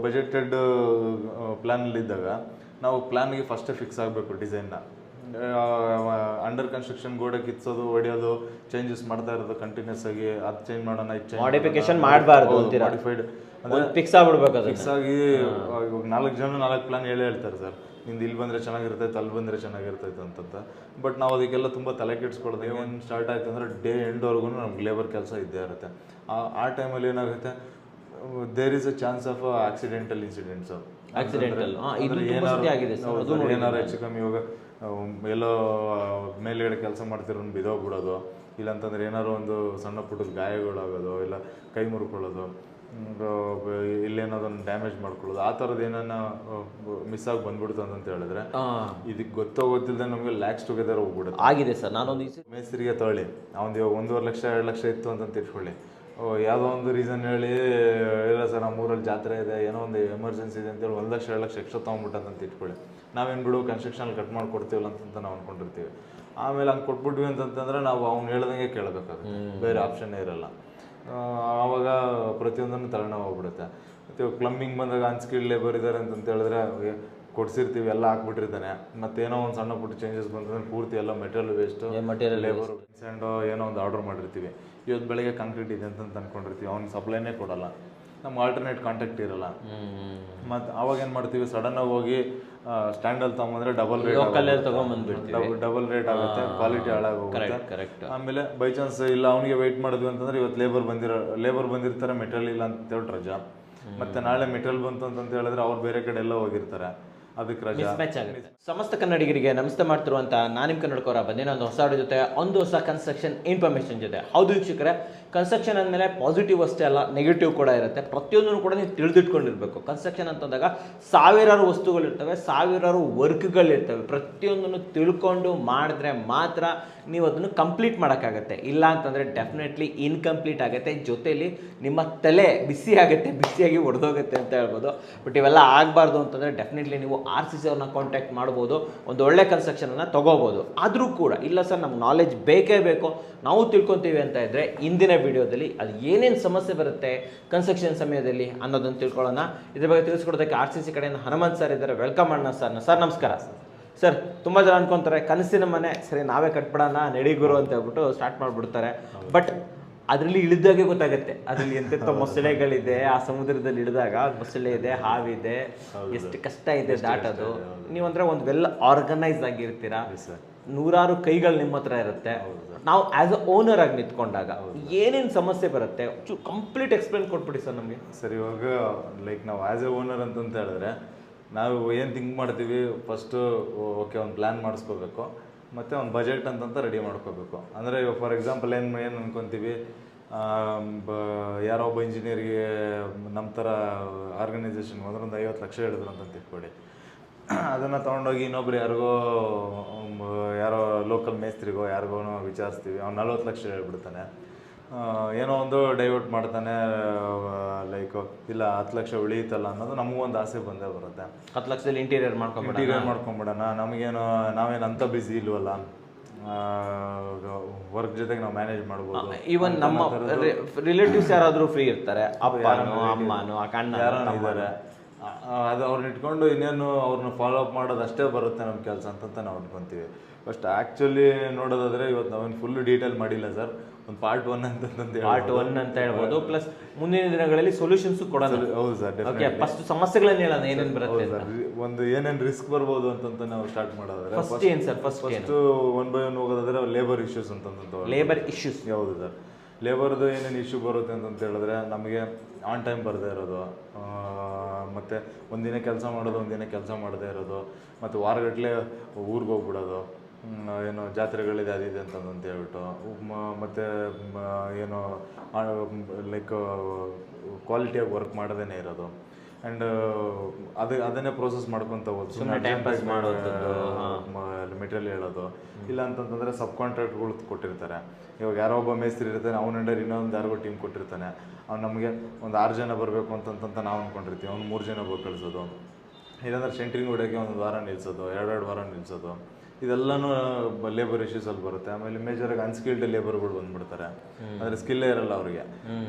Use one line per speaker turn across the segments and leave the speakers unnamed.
Budgeted ಪ್ಲ್ಯಾನಲ್ಲಿದ್ದಾಗ ನಾವು ಪ್ಲ್ಯಾನ್ಗೆ ಫಸ್ಟೇ fix ಆಗಬೇಕು ಡಿಸೈನ್ನ. ಅಂಡರ್ ಕನ್ಸ್ಟ್ರಕ್ಷನ್ ಗೋಡೆ ಕಿತ್ಸೋದು ಹೊಡೆಯೋದು ಚೇಂಜಸ್ ಮಾಡ್ತಾ ಇರೋದು ಕಂಟಿನ್ಯೂಸ್ ಆಗಿ ಅದು ಚೇಂಜ್ ಮಾಡೋಣ ಇದು ಚೇಂಜ್
ಮಾಡಿಫಿಕೇಶನ್ ಮಾಡಬಾರ್ದು
ಮಾಡಿಫೈಡ್
ಫಿಕ್ಸ್ ಆಗ್ಬಿಡ್ಬೇಕು.
ಫಿಕ್ಸ್ ಆಗಿ ಇವಾಗ 4 ಜನ 4 ಪ್ಲಾನ್ ಹೇಳ್ತಾರೆ ಸರ್, ನಿಂದು ಇಲ್ಲಿ ಬಂದರೆ ಚೆನ್ನಾಗಿರ್ತೈತೆ ಅಲ್ಲಿ ಬಂದರೆ ಚೆನ್ನಾಗಿರ್ತೈತೆ ಅಂತಂತ. ಬಟ್ ನಾವು ಅದಕ್ಕೆಲ್ಲ ತುಂಬ ತಲೆ ಕೆಡಿಸ್ಕೊಳ್ದೆ. ಏನು ಸ್ಟಾರ್ಟ್ ಆಯ್ತು ಅಂದರೆ ಡೇ ಎಂಡ್ವರೆಗೂ ನಮ್ಗೆ ಲೇಬರ್ ಕೆಲಸ ಇದ್ದೇ ಇರುತ್ತೆ. ಆ ಟೈಮಲ್ಲಿ ಏನಾಗುತ್ತೆ, there is a chance of accidental incidents. ಏನಾರು ಹೆಚ್ಚು ಕಮ್ಮಿ ಇವಾಗ ಎಲ್ಲೋ ಮೇಲ್ಗಡೆ ಕೆಲಸ ಮಾಡ್ತಿರೋ ಬಿದೋಗ್ಬಿಡೋದು, ಇಲ್ಲಾಂತಂದ್ರೆ ಏನಾರು ಒಂದು ಸಣ್ಣ ಪುಟ್ಟದ ಗಾಯಗಳಾಗೋದು, ಇಲ್ಲ ಕೈ ಮುರ್ಕೊಳ್ಳೋದು, ಇಲ್ಲೇನೋದನ್ನು ಡ್ಯಾಮೇಜ್ ಮಾಡ್ಕೊಳ್ಳೋದು, ಆ ಥರದ್ದು ಏನನ್ನ ಮಿಸ್ ಆಗಿ ಬಂದ್ಬಿಡ್ತು ಅಂತ ಹೇಳಿದ್ರೆ ಇದಕ್ಕೆ ಗೊತ್ತಿಲ್ಲದೆ ನಮಗೆ ಲ್ಯಾಕ್ಸ್ ಟುಗೆದರ್ ಹೋಗ್ಬಿಡುತ್ತೆ.
ಆಗಿದೆ ಸರ್. ನಾನೊಂದು
ಮೇಸ್ತ್ರಿಗೆ ತೊಗೊಳ್ಳಿ, ಅವ್ನು ಇವಾಗ 1.5 ಲಕ್ಷ 2 ಲಕ್ಷ ಇತ್ತು ಅಂತ ಇಟ್ಕೊಳ್ಳಿ, ಯಾವುದೋ ಒಂದು ರೀಸನ್ ಹೇಳಿ ಇಲ್ಲ ಸರ್ ನಮ್ಮ ಊರಲ್ಲಿ ಜಾತ್ರೆ ಇದೆ, ಏನೋ ಒಂದು ಎಮರ್ಜೆನ್ಸಿ ಇದೆ ಅಂತೇಳಿ 1 ಲಕ್ಷ 2 ಲಕ್ಷ ಎಕ್ಸ್ಟ್ರಾ ತೊಗೊಂಡ್ಬಿಟ್ಟಂತ ಇಟ್ಕೊಳ್ಳಿ, ನಾವೇನು ಬಿಡು ಕನ್ಸ್ಟ್ರಕ್ಷನಲ್ಲಿ ಕಟ್ ಮಾಡಿ ಕೊಡ್ತೀವಲ್ಲ ಅಂತ ನಾವು ಅಂದ್ಕೊಂಡಿರ್ತೀವಿ. ಆಮೇಲೆ ಹಂಗೆ ಕೊಟ್ಬಿಟ್ವಿ ಅಂತಂತಂದ್ರೆ ನಾವು ಅವ್ನು ಹೇಳ್ದಂಗೆ ಕೇಳಬೇಕಾಗುತ್ತೆ, ಬೇರೆ ಆಪ್ಷನ್ನೇ ಇರಲ್ಲ. ಆವಾಗ ಪ್ರತಿಯೊಂದನ್ನು ತಲೆನೋವು ಹೋಗ್ಬಿಡುತ್ತೆ. ಮತ್ತು ಪ್ಲಂಬಿಂಗ್ ಬಂದಾಗ ಅನ್ಸ್ಕಿಲ್ಡ್ ಲೇಬರ್ ಇದ್ದಾರೆ ಅಂತ ಹೇಳಿದ್ರೆ ಕೊಡ್ಸಿರ್ತೀವಿ, ಎಲ್ಲ ಹಾಕ್ಬಿಟ್ಟಿರ್ತಾನೆ, ಮತ್ತೇನೋ ಒಂದು ಸಣ್ಣ ಪುಟ್ಟ ಚೇಂಜಸ್ ಬಂತಂದ್ರೆ ಪೂರ್ತಿ ಎಲ್ಲ ಮೆಟೀರಿಯಲ್ ವೇಸ್ಟು, ಲೇಬರ್ ಸ್ಯಾಂಡು ಏನೋ ಒಂದು ಆರ್ಡರ್ ಮಾಡಿರ್ತೀವಿ. ಇವತ್ತು ಬೆಳಗ್ಗೆ ಕಾಂಕ್ರೀಟ್ ಇದೆ ಅಂತ ಅಂದ್ಕೊಂಡಿರ್ತೀವಿ, ಅವ್ನಿಗೆ ಸಪ್ಲೈನೇ ಕೊಡಲ್ಲ, ನಮ್ಗೆ ಆಲ್ಟರ್ನೇಟ್ ಕಾಂಟ್ಯಾಕ್ಟ್ ಇರಲ್ಲ. ಮತ್ತು ಅವಾಗ ಏನು ಮಾಡ್ತೀವಿ, ಸಡನ್ನಾಗಿ ಹೋಗಿ ಸ್ಟ್ಯಾಂಡಲ್ಲಿ ತೊಗೊಂಬಂದ್ರೆ ಡಬಲ್ ರೇಟ್ ಆಗುತ್ತೆ, ಕ್ವಾಲಿಟಿ ಹಾಳಾಗೋಗುತ್ತೆ. ಆಮೇಲೆ ಬೈ ಚಾನ್ಸ್ ಇಲ್ಲ ಅವನಿಗೆ ವೆಯ್ಟ್ ಮಾಡಿದ್ವಿ ಅಂತಂದ್ರೆ ಇವತ್ತು ಲೇಬರ್ ಬಂದಿರ್ತಾರೆ, ಮೆಟೀರಿಯಲ್ ಇಲ್ಲ ಅಂತೇಳಿ ರಜಾ, ಮತ್ತೆ ನಾಳೆ ಮೆಟೀರಿಯಲ್ ಬಂತು ಅಂತ ಹೇಳಿದ್ರೆ ಅವ್ರು ಬೇರೆ ಕಡೆ ಎಲ್ಲ ಹೋಗಿರ್ತಾರೆ, ಅದಕ್ಕೆ ರಜಾ.
ಸಮಸ್ತ ಕನ್ನಡಿಗರಿಗೆ ನಮಸ್ತೆ ಮಾಡ್ತಿರುವಂತ ನಾನು ನಿಮ್ಮ ಕನ್ನಡಕವರ ಬಂದಿನ ಒಂದು ಹೊಸ ಜೊತೆ ಒಂದು ಹೊಸ ಕನ್ಸ್ಟ್ರಕ್ಷನ್ ಇನ್ಫಾರ್ಮೇಶನ್ ಜೊತೆ. ಹೌದು ವೀಕ್ಷಕರೇ, ಕನ್ಸ್ಟ್ರಕ್ಷನ್ ಅಂದಮೇಲೆ ಪಾಸಿಟಿವ್ ಅಷ್ಟೇ ಅಲ್ಲ, ನೆಗೆಟಿವ್ ಕೂಡ ಇರುತ್ತೆ. ಪ್ರತಿಯೊಂದನ್ನು ಕೂಡ ನೀವು ತಿಳಿದಿಟ್ಕೊಂಡಿರ್ಬೇಕು. ಕನ್ಸ್ಟ್ರಕ್ಷನ್ ಅಂತಂದಾಗ ಸಾವಿರಾರು ವಸ್ತುಗಳಿರ್ತವೆ, ಸಾವಿರಾರು ವರ್ಕ್ಗಳಿರ್ತವೆ. ಪ್ರತಿಯೊಂದನ್ನು ತಿಳ್ಕೊಂಡು ಮಾಡಿದ್ರೆ ಮಾತ್ರ ನೀವು ಅದನ್ನು ಕಂಪ್ಲೀಟ್ ಮಾಡೋಕ್ಕಾಗತ್ತೆ. ಇಲ್ಲ ಅಂತಂದರೆ ಡೆಫಿನೆಟ್ಲಿ ಇನ್ಕಂಪ್ಲೀಟ್ ಆಗುತ್ತೆ. ಜೊತೆಯಲ್ಲಿ ನಿಮ್ಮ ತಲೆ ಬಿಸಿ ಆಗುತ್ತೆ, ಬಿಸಿಯಾಗಿ ಒಡೆದೋಗುತ್ತೆ ಅಂತ ಹೇಳ್ಬೋದು. ಬಟ್ ಇವೆಲ್ಲ ಆಗಬಾರ್ದು ಅಂತಂದರೆ ಡೆಫಿನೆಟ್ಲಿ ನೀವು RCC ಅವ್ರನ್ನ ಕಾಂಟ್ಯಾಕ್ಟ್ ಮಾಡ್ಬೋದು, ಒಂದು ಒಳ್ಳೆ ಕನ್ಸ್ಟ್ರಕ್ಷನನ್ನು ತೊಗೋಬೋದು. ಆದರೂ ಕೂಡ ಇಲ್ಲ ಸರ್ ನಮ್ಗೆ ನಾಲೆಜ್ ಬೇಕೇ ಬೇಕು, ನಾವು ತಿಳ್ಕೊತೀವಿ ಅಂತ ಇದ್ದರೆ ಇಂದಿನ ವಿಡಿಯೋದಲ್ಲಿ ಅದು ಏನೇನು ಸಮಸ್ಯೆ ಬರುತ್ತೆ ಕನ್ಸ್ಟ್ರಕ್ಷನ್ ಸಮಯದಲ್ಲಿ ಅನ್ನೋದನ್ನು ತಿಳ್ಕೊಳ್ಳೋಣ. ಇದ್ರ ಬಗ್ಗೆ ತಿಳಿಸ್ಕೊಡೋದಕ್ಕೆ RCC ಕಡೆಯಿಂದ ಹನುಮಂತ್ ಸರ್ ಇದ್ದಾರೆ. ವೆಲ್ಕಮ್ ಅಣ್ಣ ಸರ್. ನಮಸ್ಕಾರ ಸರ್. ತುಂಬ ಜನ ಅನ್ಕೊತಾರೆ ಕನಸಿನ ಮನೆ ಸರಿ ನಾವೇ ಕಟ್ಬಿಡೋಣ ನಡಿಗುರು ಅಂತ ಹೇಳ್ಬಿಟ್ಟು ಸ್ಟಾರ್ಟ್ ಮಾಡಿಬಿಡ್ತಾರೆ. ಬಟ್ ಅದರಲ್ಲಿ ಇಳಿದಾಗೆ ಗೊತ್ತಾಗುತ್ತೆ ಅದರಲ್ಲಿ ಎಂತೆಂಥ ಮೊಸಳೆಗಳಿದೆ, ಆ ಸಮುದ್ರದಲ್ಲಿ ಇಳಿದಾಗ ಮೊಸಳೆ ಇದೆ, ಹಾವಿದೆ, ಎಷ್ಟು ಕಷ್ಟ ಇದೆ ದಾಟೋದು. ನೀವಂದ್ರೆ ಒಂದು ವೆಲ್ ಆರ್ಗನೈಸ್ ಆಗಿರ್ತೀರಾ, ನೂರಾರು ಕೈಗಳು ನಿಮ್ಮ ಹತ್ರ ಇರುತ್ತೆ. ನಾವು ಆಸ್ ಅ ಓನರ್ ಆಗಿ ನಿಂತ್ಕೊಂಡಾಗ ಏನೇನು ಸಮಸ್ಯೆ ಬರುತ್ತೆ ಕಂಪ್ಲೀಟ್ ಎಕ್ಸ್ಪ್ಲೇನ್ ಕೊಟ್ಬಿಡಿ ಸರ್ ನಮಗೆ.
ಸರ್, ಇವಾಗ ಲೈಕ್ ನಾವು ಆಸ್ ಎ ಓನರ್ ಅಂತ ಹೇಳಿದ್ರೆ ನಾವು ಏನು ಥಿಂಕ್ ಮಾಡ್ತೀವಿ, ಫಸ್ಟು ಓಕೆ ಒಂದು ಪ್ಲ್ಯಾನ್ ಮಾಡಿಸ್ಕೋಬೇಕು, ಮತ್ತು ಒಂದು ಬಜೆಟ್ ಅಂತಂತ ರೆಡಿ ಮಾಡ್ಕೋಬೇಕು. ಅಂದರೆ ಇವಾಗ ಫಾರ್ ಎಕ್ಸಾಂಪಲ್ ಏನು ಅನ್ಕೊತೀವಿ, ಯಾರೋ ಒಬ್ಬ ಇಂಜಿನಿಯರ್ಗೆ ನಮ್ಮ ಥರ ಆರ್ಗನೈಸೇಷನ್ ಅಂದ್ರೆ ಒಂದು 50 ಲಕ್ಷ ಹೇಳಿದ್ರು ಅಂತ ತಿಳ್ಕೊಳ್ಳಿ. ಅದನ್ನು ತೊಗೊಂಡೋಗಿ ಇನ್ನೊಬ್ರು ಯಾರೋ ಲೋಕಲ್ ಮೇಸ್ತ್ರಿಗೋ ಯಾರಿಗೋ ವಿಚಾರಿಸ್ತೀವಿ, ಅವ್ನು 40 ಲಕ್ಷ ಹೇಳ್ಬಿಡ್ತಾನೆ. ಏನೋ ಒಂದು ಡೈವರ್ಟ್ ಮಾಡ್ತಾನೆ, ಲೈಕ್ ಇಲ್ಲ 10 ಲಕ್ಷ ಉಳಿಯುತ್ತಲ್ಲ ಅನ್ನೋದು ನಮಗೂ ಒಂದು ಆಸೆ ಬಂದೇ ಬರುತ್ತೆ.
10 ಲಕ್ಷದಲ್ಲಿ ಇಂಟೀರಿಯರ್
ಮಾಡ್ಕೊಂಬಿಡೋಣ, ನಮಗೇನು ನಾವೇನು ಅಂತ ಬಿಸಿ ಇಲ್ವಲ್ಲ, ವರ್ಕ್ ಜೊತೆಗೆ ನಾವು ಮ್ಯಾನೇಜ್ ಮಾಡ್ಬೋದು.
ಈವನ್ ನಮ್ಮ ರಿಲೇಟಿವ್ಸ್ ಯಾರಾದರೂ ಫ್ರೀ ಇರ್ತಾರೆ, ಅಪ್ಪನೋ ಅಮ್ಮನೋ ಅಣ್ಣ
ಯಾರೋ ಇದ್ದಾರೆ, ಅದು ಅವ್ರನ್ನ ಇಟ್ಕೊಂಡು ಇನ್ನೇನು ಅವ್ರನ್ನ ಫಾಲೋ ಅಪ್ ಮಾಡೋದು ಅಷ್ಟೇ ಬರುತ್ತೆ ನಮ್ಮ ಕೆಲಸ ಅಂತ ನಾವು ಅನ್ಕೊಂತೀವಿ. ಫಸ್ಟ್ ಆ್ಯಕ್ಚುಲಿ ನೋಡೋದಾದರೆ ಇವತ್ತು ನಾವೇನು ಫುಲ್ ಡೀಟೇಲ್ ಮಾಡಿಲ್ಲ ಸರ್, ಒಂದು ಪಾರ್ಟ್ 1 ಅಂತ ಹೇಳ್ಬೋದು. ಪ್ಲಸ್ ಮುಂದಿನ ದಿನಗಳಲ್ಲಿ ಸೊಲ್ಯೂಷನ್ಸ್ ಕೊಡೋಣ. ಹೌದು ಸರ್,
ಫಸ್ಟ್ ಸಮಸ್ಯೆಗಳನ್ನ ಹೇಳೋಣ ಏನೇನು ಬರುತ್ತೆ,
ಒಂದು ಏನೇನು ರಿಸ್ಕ್ ಬರ್ಬೋದು ಅಂತ ನಾವು ಸ್ಟಾರ್ಟ್ ಮಾಡೋದಾದ್ರೆ
ಫಸ್ಟ್ ಏನು ಸರ್, ಫಸ್ಟ್
1 by 1 ಹೋಗೋದಾದ್ರೆ ಲೇಬರ್ ಇಶ್ಯೂಸ್ ಅಂತ.
ಲೇಬರ್ ಇಶ್ಯೂಸ್
ಹೌದು ಸರ್, ಲೇಬರ್ದು ಏನೇನು ಇಶ್ಯೂ ಬರುತ್ತೆ ಅಂತ ಹೇಳಿದ್ರೆ ನಮಗೆ ಆನ್ ಟೈಮ್ ಬರದೇ ಇರೋದು, ಮತ್ತು ಒಂದಿನ ಕೆಲಸ ಮಾಡೋದು ಒಂದಿನ ಕೆಲಸ ಮಾಡದೇ ಇರೋದು, ಮತ್ತು ವಾರಗಟ್ಟಲೆ ಊರಿಗೆ ಹೋಗ್ಬಿಡೋದು, ಏನೋ ಜಾತ್ರೆಗಳಿದೆ ಅದಿದೆ ಅಂತಂತ ಹೇಳ್ಬಿಟ್ಟು, ಮತ್ತು ಏನೋ ಲೈಕ್ ಕ್ವಾಲಿಟಿಯಾಗಿ ವರ್ಕ್ ಮಾಡದೇ ಇರೋದು. ಆ್ಯಂಡ್ ಅದನ್ನೇ ಪ್ರೋಸೆಸ್ ಮಾಡ್ಕೊತ ಹೋಗೋದು, ಮೆಟೀರಿಯಲ್ ಹೇಳೋದು. ಇಲ್ಲ ಅಂತಂತಂದರೆ ಸಬ್ ಕಾಂಟ್ರಾಕ್ಟ್ಗಳು ಕೊಟ್ಟಿರ್ತಾರೆ. ಇವಾಗ ಯಾರೋ ಒಬ್ಬ ಮೇಸ್ತ್ರಿ ಇರ್ತಾನೆ, ಅವನ ಅಂಡರ್ ಇನ್ನೊಂದು ಯಾರಿಗೋ ಟೀಮ್ ಕೊಟ್ಟಿರ್ತಾನೆ. ಅವ್ನು ನಮಗೆ ಒಂದು 6 ಜನ ಬರಬೇಕು ಅಂತಂತ ನಾವು ಅಂದ್ಕೊಂಡಿರ್ತೀವಿ, ಅವ್ನು 3 ಜನ ಹೋಗಿ ಕಳಿಸೋದು. ಇಲ್ಲಾಂದ್ರೆ ಸೆಂಟ್ರಿಂಗ್ ಹೊಡೆಯೋಕ್ಕೆ 1 ವಾರ ನಿಲ್ಲಿಸೋದು, 2 ವಾರ ನಿಲ್ಲಿಸೋದು. ಇದೆಲ್ಲನೂ ಲೇಬರ್ ಇಶ್ಯೂಸಲ್ಲಿ ಬರುತ್ತೆ. ಆಮೇಲೆ ಮೇಜರಾಗಿ ಅನ್ಸ್ಕಿಲ್ಡ್ ಲೇಬರ್ಗಳು ಬಂದ್ಬಿಡ್ತಾರೆ, ಅಂದರೆ ಸ್ಕಿಲ್ಲೇ ಇರಲ್ಲ ಅವ್ರಿಗೆ.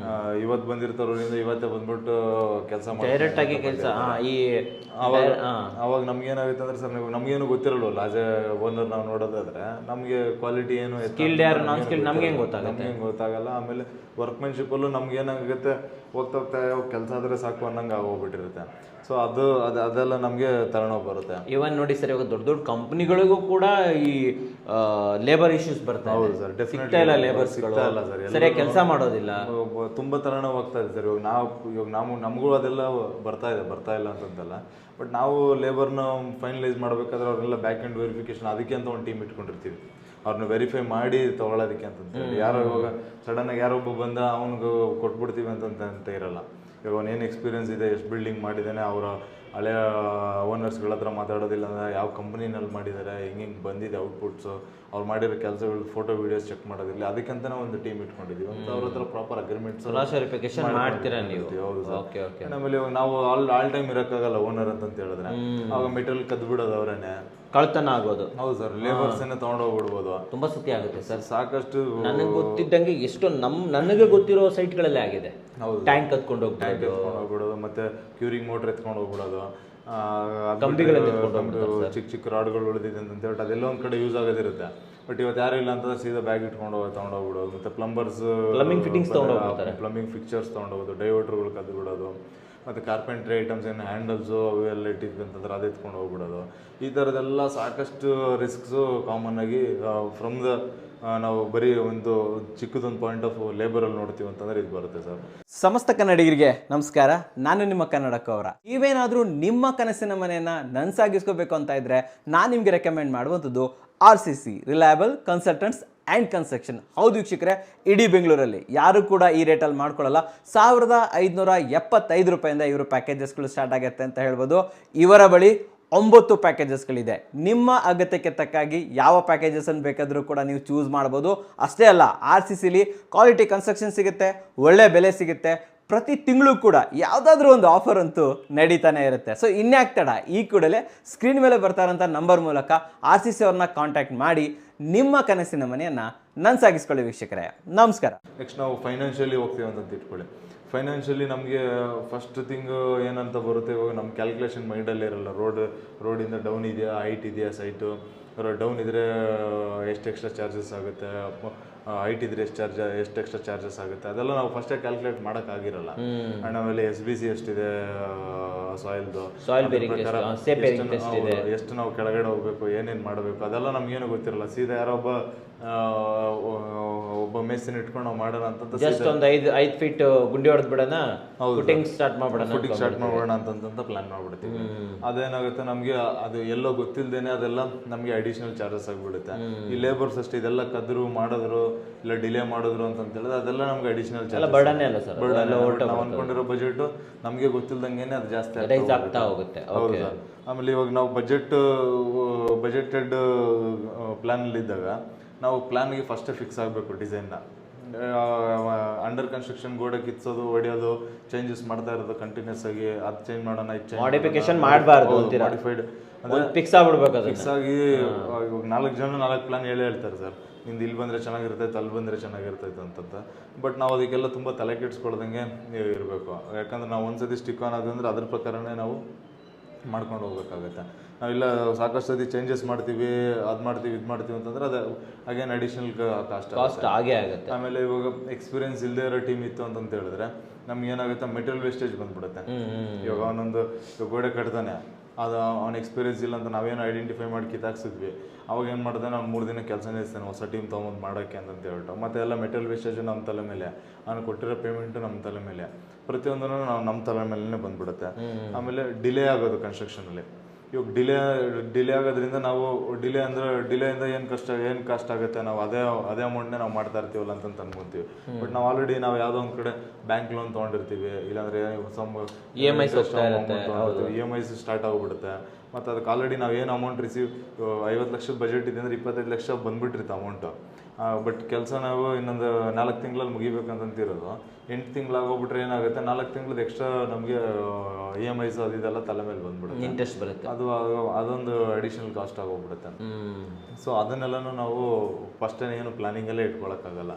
ಇವತ್ತು ಬಂದಿರ್ತಾರೋರಿಂದ ಇವತ್ತೇ ಬಂದ್ಬಿಟ್ಟು ಕೆಲಸ
ಡೈರೆಕ್ಟ್ ಆಗಿ ಕೆಲಸ
ಅವಾಗ ನಮ್ಗೇನಾಗುತ್ತೆ ಅಂದ್ರೆ ಸರ್, ನೀವು ನಮ್ಗೇನು ಗೊತ್ತಿರಲ್ವಲ್ಲ ಆಸ್ ಎ ಓನರ್ ನಾವು ನೋಡೋದಾದ್ರೆ ನಮಗೆ ಕ್ವಾಲಿಟಿ ಏನು
ನಮ್ಗೆ
ಗೊತ್ತಾಗಲ್ಲ. ಆಮೇಲೆ ವರ್ಕ್ಮೆನ್ಶಿಪ್ಪಲ್ಲೂ ನಮ್ಗೆ ಏನಾಗುತ್ತೆ, ಹೋಗ್ತಾ ಹೋಗ್ತಾ ಕೆಲಸ ಆದರೆ ಸಾಕು ಅನ್ನಂಗೆ ಆಗೋಗ್ಬಿಟ್ಟಿರುತ್ತೆ. ಸೊ ಅದೆಲ್ಲ ನಮಗೆ ತಲೆನೋವು ಬರುತ್ತೆ.
ಇವನ್ ನೋಡಿ ಸರ್, ಇವಾಗ ದೊಡ್ಡ ದೊಡ್ಡ ಕಂಪ್ನಿಗಳಿಗೂ ಕೂಡ ಈ ಲೇಬರ್ ಇಶ್ಯೂಸ್ ಬರ್ತಾವೆ.
ಹೌದು ಸರ್, ಡೆಫಿನೆಟ್ಲಿ
ಇಲ್ಲ ಲೇಬರ್ಸ್
ಇಲ್ಲ ಸರ್,
ಸರಿಯಾಗಿ ಕೆಲಸ ಮಾಡೋದಿಲ್ಲ,
ತುಂಬ ತಲೆನೋವು ಆಗ್ತಾ ಇದೆ ಸರ್. ಇವಾಗ ನಮಗೂ ಅದೆಲ್ಲ ಬರ್ತಾ ಇಲ್ಲ ಅಂತಂತಲ್ಲ, ಬಟ್ ನಾವು ಲೇಬರ್ನ ಫೈನಲೈಸ್ ಮಾಡಬೇಕಾದ್ರೆ ಅವ್ರೆಲ್ಲ ಬ್ಯಾಕ್ ಎಂಡ್ ವೆರಿಫಿಕೇಶನ್ ಅದಕ್ಕೆ ಅಂತ ಒಂದು ಟೀಮ್ ಇಟ್ಕೊಂಡಿರ್ತೀವಿ, ಅವ್ರನ್ನ ವೆರಿಫೈ ಮಾಡಿ ತೊಗೊಳೋದಕ್ಕೆ ಅಂತಂತೇಳಿ. ಯಾರೋ ಇವಾಗ ಸಡನ್ನಾಗಿ ಯಾರೊಬ್ಬ ಬಂದ ಅವ್ನಿಗೆ ಕೊಟ್ಬಿಡ್ತೀವಿ ಅಂತ ಇರಲ್ಲ. ಇವಾಗ ಅವನೇನು ಎಕ್ಸ್ಪೀರಿಯನ್ಸ್ ಇದೆ, ಎಷ್ಟು ಬಿಲ್ಡಿಂಗ್ ಮಾಡಿದ್ದಾನೆ, ಅವರ ಹಳೆಯ ಓನರ್ಸ್ಗಳ ಹತ್ರ ಮಾತಾಡೋದಿಲ್ಲ, ಅಂದರೆ ಯಾವ ಕಂಪ್ನಿನಲ್ಲಿ ಮಾಡಿದ್ದಾರೆ, ಹೆಂಗೆ ಬಂದಿದೆ ಔಟ್ಪುಟ್ಸು, ಅವ್ರು ಮಾಡಿರೋ ಕೆಲಸಗಳು ಫೋಟೋ ವೀಡಿಯೋಸ್ ಚೆಕ್ ಮಾಡೋದಿಲ್ಲ. ಅದಕ್ಕಂತಲೇ ಒಂದು ಟೀಮ್ ಇಟ್ಕೊಂಡಿದ್ದೀವಿ ಅಂತ ಅವ್ರ ಹತ್ರ ಪ್ರಾಪರ್ ಅಗ್ರಿಮೆಂಟ್ಸ್
ವೆರಿಫಿಕೇಶನ್ ಮಾಡ್ತೀರಾ ನೀವು?
ಹೌದು ಸರ್. ಆಮೇಲೆ ಇವಾಗ ನಾವು ಆಲ್ ಟೈಮ್ ಇರೋಕ್ಕಾಗಲ್ಲ ಓನರ್ ಅಂತ ಹೇಳಿದ್ರೆ, ಆವಾಗ ಮೆಟೀರಿಯಲ್ ಕದ್ದು ಬಿಡೋದು ಅವರೇನೆ,
ಕಳ್ತನ ಆಗೋದು.
ಹೌದು ಸರ್, ಲೇಬರ್ಸನ್ನೇ ತೊಗೊಂಡೋಗ್ಬಿಡ್ಬೋದು.
ತುಂಬಾ ಸತಿ ಆಗುತ್ತೆ ಸರ್,
ಸಾಕಷ್ಟು.
ನನಗೆ ಗೊತ್ತಿದ್ದಂಗೆ ಎಷ್ಟೋ ನನಗೆ ಗೊತ್ತಿರೋ ಸೈಟ್ಗಳಲ್ಲೇ ಆಗಿದೆ.
ಹೌದು,
ಟ್ಯಾಂಕ್ ಕತ್ಕೊಂಡು
ಹೋಗ್ಬಿಡೋದು, ಮತ್ತೆ ಕ್ಯೂರಿಂಗ್ ಮೋಟರ್ ಎತ್ಕೊಂಡು ಹೋಗ್ಬಿಡೋದು, ಚಿಕ್ಕ ರಾಡ್ಗಳು ಉಳಿದಿದೆ ಅಂತ ಹೇಳ್ಬಿಟ್ಟು ಅದೆಲ್ಲ ಒಂದು ಕಡೆ ಯೂಸ್ ಆಗೋದಿರುತ್ತೆ. ಬಟ್ ಇವತ್ತು ಯಾರು ಇಲ್ಲ ಅಂತಂದ್ರೆ ಸೀದಾ ಬ್ಯಾಗ್ ಇಟ್ಕೊಂಡು ತೊಗೊಂಡೋಗ್ಬಿಡೋದು. ಮತ್ತೆ ಪ್ಲಂಬಿಂಗ್ ಫಿಕ್ಚರ್ಸ್ ತೊಗೊಂಡೋಗೋದು, ಡೈವರ್ಟರ್ಗಳು ಕದ್ದು ಬಿಡೋದು, ಮತ್ತು ಕಾರ್ಪೆಂಟ್ರಿ ಐಟಮ್ಸ್ ಏನು ಹ್ಯಾಂಡಲ್ಸು ಅವೆಲ್ಲ ಇಟ್ಟಿದ್ವಿ ಅಂತಂದ್ರೆ ಅದು ಎತ್ಕೊಂಡು ಹೋಗ್ಬಿಡೋದು. ಈ ಥರದ್ದೆಲ್ಲ ಸಾಕಷ್ಟು ರಿಸ್ಕ್ಸು ಕಾಮನ್ ಆಗಿ ಫ್ರಮ್ ದ ನಾವು ಬರೀ ಒಂದು ಚಿಕ್ಕದೊಂದು ಪಾಯಿಂಟ್ ಆಫ್ ಲೇಬರಲ್ಲಿ ನೋಡ್ತೀವಿ ಅಂತಂದ್ರೆ ಇದು ಬರುತ್ತೆ ಸರ್.
ಸಮಸ್ತ ಕನ್ನಡಿಗರಿಗೆ ನಮಸ್ಕಾರ, ನಾನು ನಿಮ್ಮ ಕನ್ನಡಕವರ. ನೀವೇನಾದರೂ ನಿಮ್ಮ ಕನಸಿನ ಮನೆಯನ್ನು ನನಸಾಗಿಸ್ಕೋಬೇಕು ಅಂತ ಇದ್ದರೆ ನಾನು ನಿಮಗೆ ರೆಕಮೆಂಡ್ ಮಾಡುವಂಥದ್ದು RCC reliable consultants and construction. ಹೌದು ವೀಕ್ಷಕರೇ, ಇಡೀ ಬೆಂಗಳೂರಲ್ಲಿ ಯಾರು ಕೂಡ ಈ ರೇಟಲ್ಲಿ ಮಾಡ್ಕೊಳ್ಳಲ್ಲ. 1575 ರೂಪಾಯಿಂದ ಇವರು ಪ್ಯಾಕೇಜಸ್ಗಳು ಸ್ಟಾರ್ಟ್ ಆಗುತ್ತೆ ಅಂತ ಹೇಳ್ಬೋದು. ಇವರ ಬಳಿ 9 ಪ್ಯಾಕೇಜಸ್ಗಳಿದೆ. ನಿಮ್ಮ ಅಗತ್ಯಕ್ಕೆ ತಕ್ಕಾಗಿ ಯಾವ ಪ್ಯಾಕೇಜಸನ್ನು ಬೇಕಾದರೂ ಕೂಡ ನೀವು ಚೂಸ್ ಮಾಡ್ಬೋದು. ಅಷ್ಟೇ ಅಲ್ಲ, RCCಲಿ ಕ್ವಾಲಿಟಿ ಕನ್ಸ್ಟ್ರಕ್ಷನ್ ಸಿಗುತ್ತೆ, ಒಳ್ಳೆ ಬೆಲೆ ಸಿಗುತ್ತೆ. ಪ್ರತಿ ತಿಂಗಳು ಕೂಡ ಯಾವುದಾದ್ರೂ ಒಂದು ಆಫರ್ ಅಂತೂ ನಡೀತಾನೆ ಇರುತ್ತೆ. ಸೊ ಇನ್ಯಾಕ್ ತಡ, ಈ ಕೂಡಲೇ ಸ್ಕ್ರೀನ್ ಮೇಲೆ ಬರ್ತಾ ಇರೋಂಥ ನಂಬರ್ ಮೂಲಕ RCC ಅವ್ರನ್ನ ಕಾಂಟ್ಯಾಕ್ಟ್ ಮಾಡಿ ನಿಮ್ಮ ಕನಸಿನ ಮನೆಯನ್ನು ನನಸಾಗಿಸ್ಕೊಳ್ಳಿ. ವೀಕ್ಷಕರೇ ನಮಸ್ಕಾರ.
ನೆಕ್ಸ್ಟ್ ನಾವು ಫೈನಾನ್ಷಿಯಲಿ ಹೋಗ್ತೀವಿ ಅಂತ ಇಟ್ಕೊಳ್ಳಿ. ಫೈನಾನ್ಷಿಯಲಿ ನಮಗೆ ಫಸ್ಟ್ ಥಿಂಗ್ ಏನಂತ ಬರುತ್ತೆ, ಇವಾಗ ನಮ್ಮ ಕ್ಯಾಲ್ಕುಲೇಷನ್ ಮೈಂಡಲ್ಲೇ ಇರಲ್ಲ. ರೋಡಿಂದ ಡೌನ್ ಇದೆಯಾ, ಹೈಟ್ ಇದೆಯಾ, ಸೈಟು ಡೌನ್ ಇದ್ದರೆ ಎಷ್ಟು ಎಕ್ಸ್ಟ್ರಾ ಚಾರ್ಜಸ್ ಆಗುತ್ತೆ, ಹೈಟ್ ಇದ್ರೆ ಎಷ್ಟು ಎಕ್ಸ್ಟ್ರಾ ಚಾರ್ಜಸ್ ಆಗುತ್ತೆ, ಅದೆಲ್ಲ ನಾವು ಫಸ್ಟೇ ಕ್ಯಾಲ್ಕುಲೇಟ್ ಮಾಡೋಕ್ಕಾಗಿರಲ್ಲ. ಆ್ಯಂಡ್ ಆಮೇಲೆ SBC ಎಷ್ಟಿದೆ, ಎಷ್ಟು ನಾವು ಕೆಳಗಡೆ ಹೋಗ್ಬೇಕು, ಏನೇನು ಮಾಡಬೇಕು, ಅದೆಲ್ಲ ನಮ್ಗೇನು ಗೊತ್ತಿರಲ್ಲ. ಸೀದಾ ಯಾರೋ ಒಬ್ಬ ಮೇಸಿನ ಇಟ್ಕೊಂಡು ನಾವು ಮಾಡೋಣ ಅಂತ
ಜಸ್ಟ್ ಒಂದು 5 ಫೀಟ್ ಗುಂಡಿ ಹೊಡೆದು ಬಿಡೋಣ, ಫುಟಿಂಗ್ ಸ್ಟಾರ್ಟ್
ಮಾಡೋಣ ಅಂತಂತ ಪ್ಲಾನ್ ಮಾಡ್ಬಿಡ್ತೀವಿ. ಅದೇನಾಗುತ್ತೆ, ನಮಗೆ ಅದು ಎಲ್ಲೋ ಗೊತ್ತಿಲ್ಲದೇನೆ ಅದೆಲ್ಲ ನಮಗೆ ಅಡಿಷನಲ್ ಚಾರ್ಜಸ್ ಆಗಿಬಿಡುತ್ತೆ. ಈ ಲೇಬರ್ಸ್ ಅಷ್ಟೇ, ಇದೆಲ್ಲ ಕದ್ರು ಮಾಡಿದ್ರು ಇಲ್ಲ ಡಿಲೇ ಮಾಡಿದ್ರು ಅಂತ ಹೇಳಿದ್ರೆ ಅದೆಲ್ಲ ನಮ್ಗೆ ಅಡಿಷನಲ್ ಚಾರ್ಜಸ್. ನಾವು ಅನ್ಕೊಂಡಿರೋ ಬಜೆಟ್ ನಮಗೆ ಗೊತ್ತಿಲ್ದಂಗೆನೆ ಅದು ಜಾಸ್ತಿ ಆಗ್ತಾ ಹೋಗುತ್ತೆ. ಹೌದು ಸರ್. ಆಮೇಲೆ ಇವಾಗ ನಾವು ಬಜೆಟೆಡ್ ಪ್ಲಾನಲ್ಲಿ ಇದ್ದಾಗ ನಾವು ಪ್ಲಾನ್ಗೆ ಫಸ್ಟೇ ಫಿಕ್ಸ್ ಆಗಬೇಕು ಡಿಸೈನ್ನ. ಅಂಡರ್ ಕನ್ಸ್ಟ್ರಕ್ಷನ್ ಗೋಡೆ ಕಿತ್ಸೋದು, ಹೊಡೆಯೋದು, ಚೇಂಜಸ್ ಮಾಡ್ತಾ ಇರೋದು ಕಂಟಿನ್ಯೂಸ್ ಆಗಿ, ಅದು ಚೇಂಜ್ ಮಾಡೋಣ, ಇದು
ಮಾಡಿಫಿಕೇಶನ್ ಮಾಡಬಾರ್ದು,
ಮಾಡಿಫೈಡ್
ಫಿಕ್ಸ್ ಆಗ್ಬಿಡ್ಬೇಕು.
ಫಿಕ್ಸ್ ಆಗಿ ಇವಾಗ 4 ಜನ 4 ಪ್ಲಾನ್ ಹೇಳ್ತಾರೆ ಸರ್, ನಿಂದು ಇಲ್ಲಿ ಬಂದರೆ ಚೆನ್ನಾಗಿರ್ತೈತೆ, ಅಲ್ಲಿ ಬಂದರೆ ಚೆನ್ನಾಗಿರ್ತೈತೆ ಅಂತಂತ. ಬಟ್ ನಾವು ಅದಕ್ಕೆಲ್ಲ ತುಂಬ ತಲೆ ಕೆಡಿಸ್ಕೊಳ್ದಂಗೆ ಇರಬೇಕು. ಯಾಕಂದ್ರೆ ನಾವು ಒಂದ್ಸತಿ ಸ್ಟಿಕ್ ಆನ್ ಆದಂದ್ರೆ ಅದ್ರ ಪ್ರಕಾರನೇ ನಾವು ಮಾಡ್ಕೊಂಡು ಹೋಗ್ಬೇಕಾಗತ್ತೆ. ನಾವಿಲ್ಲ ಸಾಕಷ್ಟು ಸತಿ ಚೇಂಜಸ್ ಮಾಡ್ತೀವಿ, ಅದು ಮಾಡ್ತೀವಿ, ಇದು ಮಾಡ್ತೀವಿ ಅಂತಂದ್ರೆ ಅದು ಅಗೇನ್ ಅಡಿಷನಲ್ ಕಾಸ್ಟ್
ಆಗೇ ಆಗುತ್ತೆ.
ಆಮೇಲೆ ಇವಾಗ ಎಕ್ಸ್ಪೀರಿಯನ್ಸ್ ಇಲ್ಲದೆ ಇರೋ ಟೀಮ್ ಇತ್ತು ಅಂತಂತ ಹೇಳಿದ್ರೆ ನಮ್ಗೆ ಏನಾಗುತ್ತೆ, ಮೆಟೀರಿಯಲ್ ವೇಸ್ಟೇಜ್ ಬಂದ್ಬಿಡುತ್ತೆ. ಇವಾಗ ಅವನೊಂದು ಗೋಡೆ ಕಟ್ತಾನೆ, ಅದು ಅವ್ನ ಎಕ್ಸ್ಪೀರಿಯನ್ಸ್ ಇಲ್ಲ ಅಂತ ನಾವೇನೋ ಐಡೆಂಟಿಫೈ ಮಾಡಿ ಕಿತ್ತಾಕ್ಸಿದ್ವಿ. ಅವಾಗ ಏನು ಮಾಡಿದೆ, ನಾನು 3 ದಿನ ಕೆಲಸ ನಿಲ್ಲಿಸ್ತೇನೆ ಹೊಸ ಟೀಮ್ ತೊಗೊಂಡು ಮಾಡೋಕ್ಕೆ ಅಂತ ಹೇಳ್ಬಿಟ್ಟು. ಮತ್ತು ಎಲ್ಲ ಮೆಟೀರಿಯಲ್ ವೇಸ್ಟೇಜು ನಮ್ಮ ತಲೆ ಮೇಲೆ, ನಾನು ಕೊಟ್ಟಿರೋ ಪೇಮೆಂಟು ನಮ್ಮ ತಲೆ ಮೇಲೆ, ಪ್ರತಿಯೊಂದೂ ನಾವು ನಮ್ಮ ತಲೆ ಮೇಲೇ ಬಂದ್ಬಿಡುತ್ತೆ. ಆಮೇಲೆ ಡಿಲೇ ಆಗೋದು ಕನ್ಸ್ಟ್ರಕ್ಷನಲ್ಲಿ. ಇವಾಗ ಡಿಲೇ ಆಗೋದ್ರಿಂದ ನಾವು ಡಿಲೇಯಿಂದ ಏನು ಕಾಸ್ಟ್ ಆಗುತ್ತೆ, ನಾವು ಅದೇ ಅಮೌಂಟ್ನೇ ನಾವು ಮಾಡ್ತಾ ಇರ್ತೀವಲ್ಲ ಅಂತ ಅನ್ಕೊಂತೀವಿ. ಬಟ್ ನಾವು ಆಲ್ರೆಡಿ ನಾವು ಯಾವುದೋ ಒಂದು ಕಡೆ ಬ್ಯಾಂಕ್ ಲೋನ್ ತೊಗೊಂಡಿರ್ತೀವಿ, ಇಲ್ಲಾಂದರೆ EMIs ಸ್ಟಾರ್ಟ್ ಆಗಿಬಿಡುತ್ತೆ. ಮತ್ತು ಅದಕ್ಕೆ ಆಲ್ರೆಡಿ ನಾವು ಏನು ಅಮೌಂಟ್ 50 ಲಕ್ಷದ ಬಜೆಟ್ ಇದೆ ಅಂದರೆ 25 ಲಕ್ಷ ಬಂದುಬಿಟ್ಟಿರುತ್ತೆ ಅಮೌಂಟು. ಬಟ್ ಕೆಲಸ ನಾವು ಇನ್ನೊಂದು 4 ತಿಂಗಳಲ್ಲಿ ಮುಗಿಬೇಕಂತಿರೋದು. 8 ತಿಂಗಳಾಗೋಗ್ಬಿಟ್ರೆ ಏನಾಗುತ್ತೆ, 4 ತಿಂಗಳದ್ದು ಎಕ್ಸ್ಟ್ರಾ ನಮಗೆ EMIs ಅದೆಲ್ಲ ತಲೆ ಮೇಲೆ ಬಂದ್ಬಿಡುತ್ತೆ,
ಇಂಟ್ರೆಸ್ಟ್ ಬರುತ್ತೆ.
ಅದೊಂದು ಅಡಿಷನಲ್ ಕಾಸ್ಟ್ ಆಗೋಗ್ಬಿಡುತ್ತೆ. ಸೊ ಅದನ್ನೆಲ್ಲನೂ ನಾವು ಫಸ್ಟೇ ಏನು ಪ್ಲಾನಿಂಗಲ್ಲೇ ಇಟ್ಕೊಳಕ್ಕಾಗಲ್ಲ.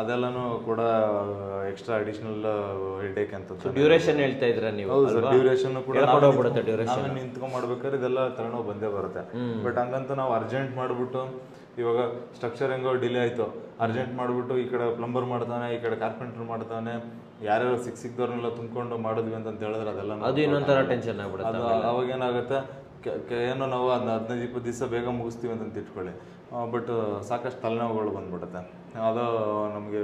ಅದೆಲ್ಲನೂ ಕೂಡ ಎಕ್ಸ್ಟ್ರಾ ಅಡಿಷನಲ್ ಹೆಡ್ಏಕ್ ಅಂತ.
ಡ್ಯೂರೇಷನ್ ಹೇಳ್ತಾ ಇದ್ರ ನೀವು?
ಹೌದು ಸರ್, ಡ್ಯೂರೇಷನ್ ಕೂಡ
ಡ್ಯೂರೇಷನ್
ನಾವೇ ನಿಂತ್ಕೊಂಡ್ ಮಾಡ್ಬೇಕಾದ್ರೆ ಇದೆಲ್ಲ ತಲೆನೋವು ಬಂದೇ ಬರುತ್ತೆ. ಬಟ್ ಹಂಗಂತ ನಾವು ಅರ್ಜೆಂಟ್ ಮಾಡ್ಬಿಟ್ಟು, ಇವಾಗ ಸ್ಟ್ರಕ್ಚರ್ ಹೆಂಗೋ ಡಿಲೇ ಆಯ್ತು, ಅರ್ಜೆಂಟ್ ಮಾಡ್ಬಿಟ್ಟು ಈ ಕಡೆ ಪ್ಲಂಬರ್ ಮಾಡ್ತಾನೆ, ಈ ಕಡೆ ಕಾರ್ಪೆಂಟರ್ ಮಾಡ್ತಾನೆ, ಯಾರ್ಯಾರು ಸಿಕ್ದವ್ರನ್ನೆಲ್ಲ ತುಂಬ್ಕೊಂಡು ಮಾಡಿದ್ವಿ ಅಂತ ಹೇಳಿದ್ರೆ ಅದೆಲ್ಲ
ಅದು ಇನ್ನೊಂಥರ ಟೆನ್ಷನ್ ಆಗ್ಬಿಡುತ್ತೆ.
ಅವಾಗ ಏನಾಗುತ್ತೆ, ಏನೋ ನಾವು ಅದನ್ನ 15-20 ದಿವಸ ಬೇಗ ಮುಗಿಸ್ತೀವಿ ಅಂತ ಇಟ್ಕೊಳ್ಳಿ, ಬಟ್ ಸಾಕಷ್ಟು ತಲೆನೋವುಗಳು ಬಂದ್ಬಿಡುತ್ತೆ. ಅದು ನಮಗೆ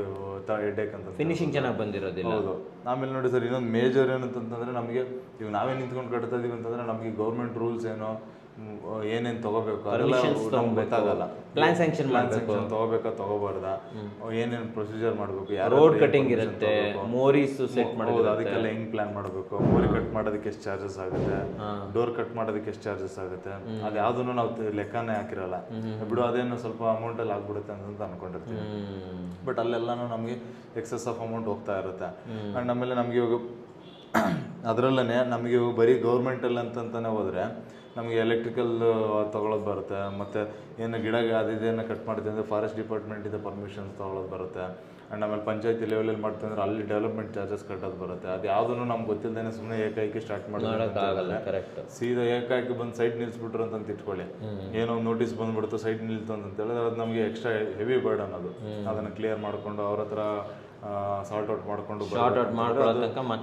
ಹೆಡ್ಏಕ್ ಅಂತ.
ಫಿನಿಶಿಂಗ್ ಚೆನ್ನಾಗಿ ಬಂದಿರೋದಿಲ್ಲ.
ಹೌದು. ಆಮೇಲೆ ನೋಡಿ ಸರ್, ಇನ್ನೊಂದು ಮೇಜರ್ ಏನಂತಂದ್ರೆ ನಮಗೆ ಇವಾಗ ನಾವೇ ನಿಂತ್ಕೊಂಡು ಕಟ್ತಾ ಇದೀವಿ ಅಂತಂದ್ರೆ ನಮಗೆ ಗೌರ್ಮೆಂಟ್ ರೂಲ್ಸ್ ಏನೋ ಏನೇನು ತಗೋಬೇಕು ಅದೆಲ್ಲ ನಮ್ಗೆ ಗೊತ್ತಾಗಲ್ಲ.
ಪ್ಲಾನ್ ಸ್ಯಾಂಕ್ಷನ್
ತಗೋಬೇಕಾ ತಗೋಬಾರ್ದಾ, ಏನೇನು ಪ್ರೊಸೀಜರ್ ಮಾಡಬೇಕು,
ರೋಡ್ ಕಟಿಂಗ್ ಇರುತ್ತೆ, ಮೋರೀಸ್ ಸೆಟ್ ಮಾಡೋದು,
ಅದಕ್ಕೆಲ್ಲ ಹೆಂಗ್ ಪ್ಲಾನ್ ಮಾಡಬೇಕು, ಮೋರಿ ಕಟ್ ಮಾಡೋದಕ್ಕೆ ಎಷ್ಟು ಚಾರ್ಜಸ್ ಆಗುತ್ತೆ, ಡೋರ್ ಕಟ್ ಮಾಡೋದಕ್ಕೆ ಎಷ್ಟು ಚಾರ್ಜಸ್ ಆಗುತ್ತೆ, ಅದು ಯಾವುದನ್ನು ನಾವು ಲೆಕ್ಕನೇ ಹಾಕಿರಲ್ಲ. ಬಿಡು ಅದೇನೋ ಸ್ವಲ್ಪ ಅಮೌಂಟ್ ಅಲ್ಲಿ ಆಗ್ಬಿಡುತ್ತೆ ಅಂತ ಅನ್ಕೊಂಡಿರ್ತೀವಿ. ಬಟ್ ಅಲ್ಲೆಲ್ಲಾನು ನಮಗೆ ಎಕ್ಸೆಸ್ ಆಫ್ ಅಮೌಂಟ್ ಹೋಗ್ತಾ ಇರುತ್ತೆ. ಅಂಡ್ ಆಮೇಲೆ ನಮಗೆ ಇವಾಗ ಅದರಲ್ಲೇ ನಮಗೆ ಬರೀ ಗೌರ್ಮೆಂಟಲ್ಲಿ ಅಂತಂತಾನೆ ಹೋದರೆ ನಮಗೆ ಎಲೆಕ್ಟ್ರಿಕಲ್ ತೊಗೊಳೋದು ಬರುತ್ತೆ, ಮತ್ತು ಏನು ಗಿಡ ಅದೇನೋ ಕಟ್ ಮಾಡ್ತೀವಿ ಅಂದರೆ ಫಾರೆಸ್ಟ್ ಡಿಪಾರ್ಟ್ಮೆಂಟಿಂದ ಪರ್ಮಿಷನ್ಸ್ ತೊಗೊಳೋದು ಬರುತ್ತೆ. ಆ್ಯಂಡ್ ಆಮೇಲೆ ಪಂಚಾಯತಿ ಲೆವೆಲಲ್ಲಿ ಮಾಡ್ತೀವಿ ಅಂದರೆ ಅಲ್ಲಿ ಡೆವಲಪ್ಮೆಂಟ್ ಚಾರ್ಜಸ್ ಕಟ್ಟೋದು ಬರುತ್ತೆ. ಅದು ಯಾವುದನ್ನು ನಮ್ಗೆ ಗೊತ್ತಿಲ್ಲದೇ ಸುಮ್ಮನೆ ಏಕಾಏಕಿ ಸ್ಟಾರ್ಟ್ ಮಾಡೋಕ್ಕಾಗಲ್ಲ. ಸೀದಾ ಏಕಾಏಕಿ ಬಂದು ಸೈಟ್ ನಿಲ್ಲಿಸ್ಬಿಟ್ರು ಅಂತ ಇಟ್ಕೊಳ್ಳಿ, ಏನೋ ಒಂದು ನೋಟಿಸ್ ಬಂದ್ಬಿಡ್ತು ಸೈಟ್ ನಿಲ್ತು ಅಂತ ಹೇಳಿದ್ರೆ ಅದು ನಮಗೆ ಎಕ್ಸ್ಟ್ರಾ ಹೆವಿ ಬರ್ಡನ್. ಅದು ಅದನ್ನು ಕ್ಲಿಯರ್ ಮಾಡಿಕೊಂಡು ಅವ್ರ ಹತ್ರ ಸಾರ್ಟ್ ಔಟ್ ಮಾಡಿಕೊಂಡು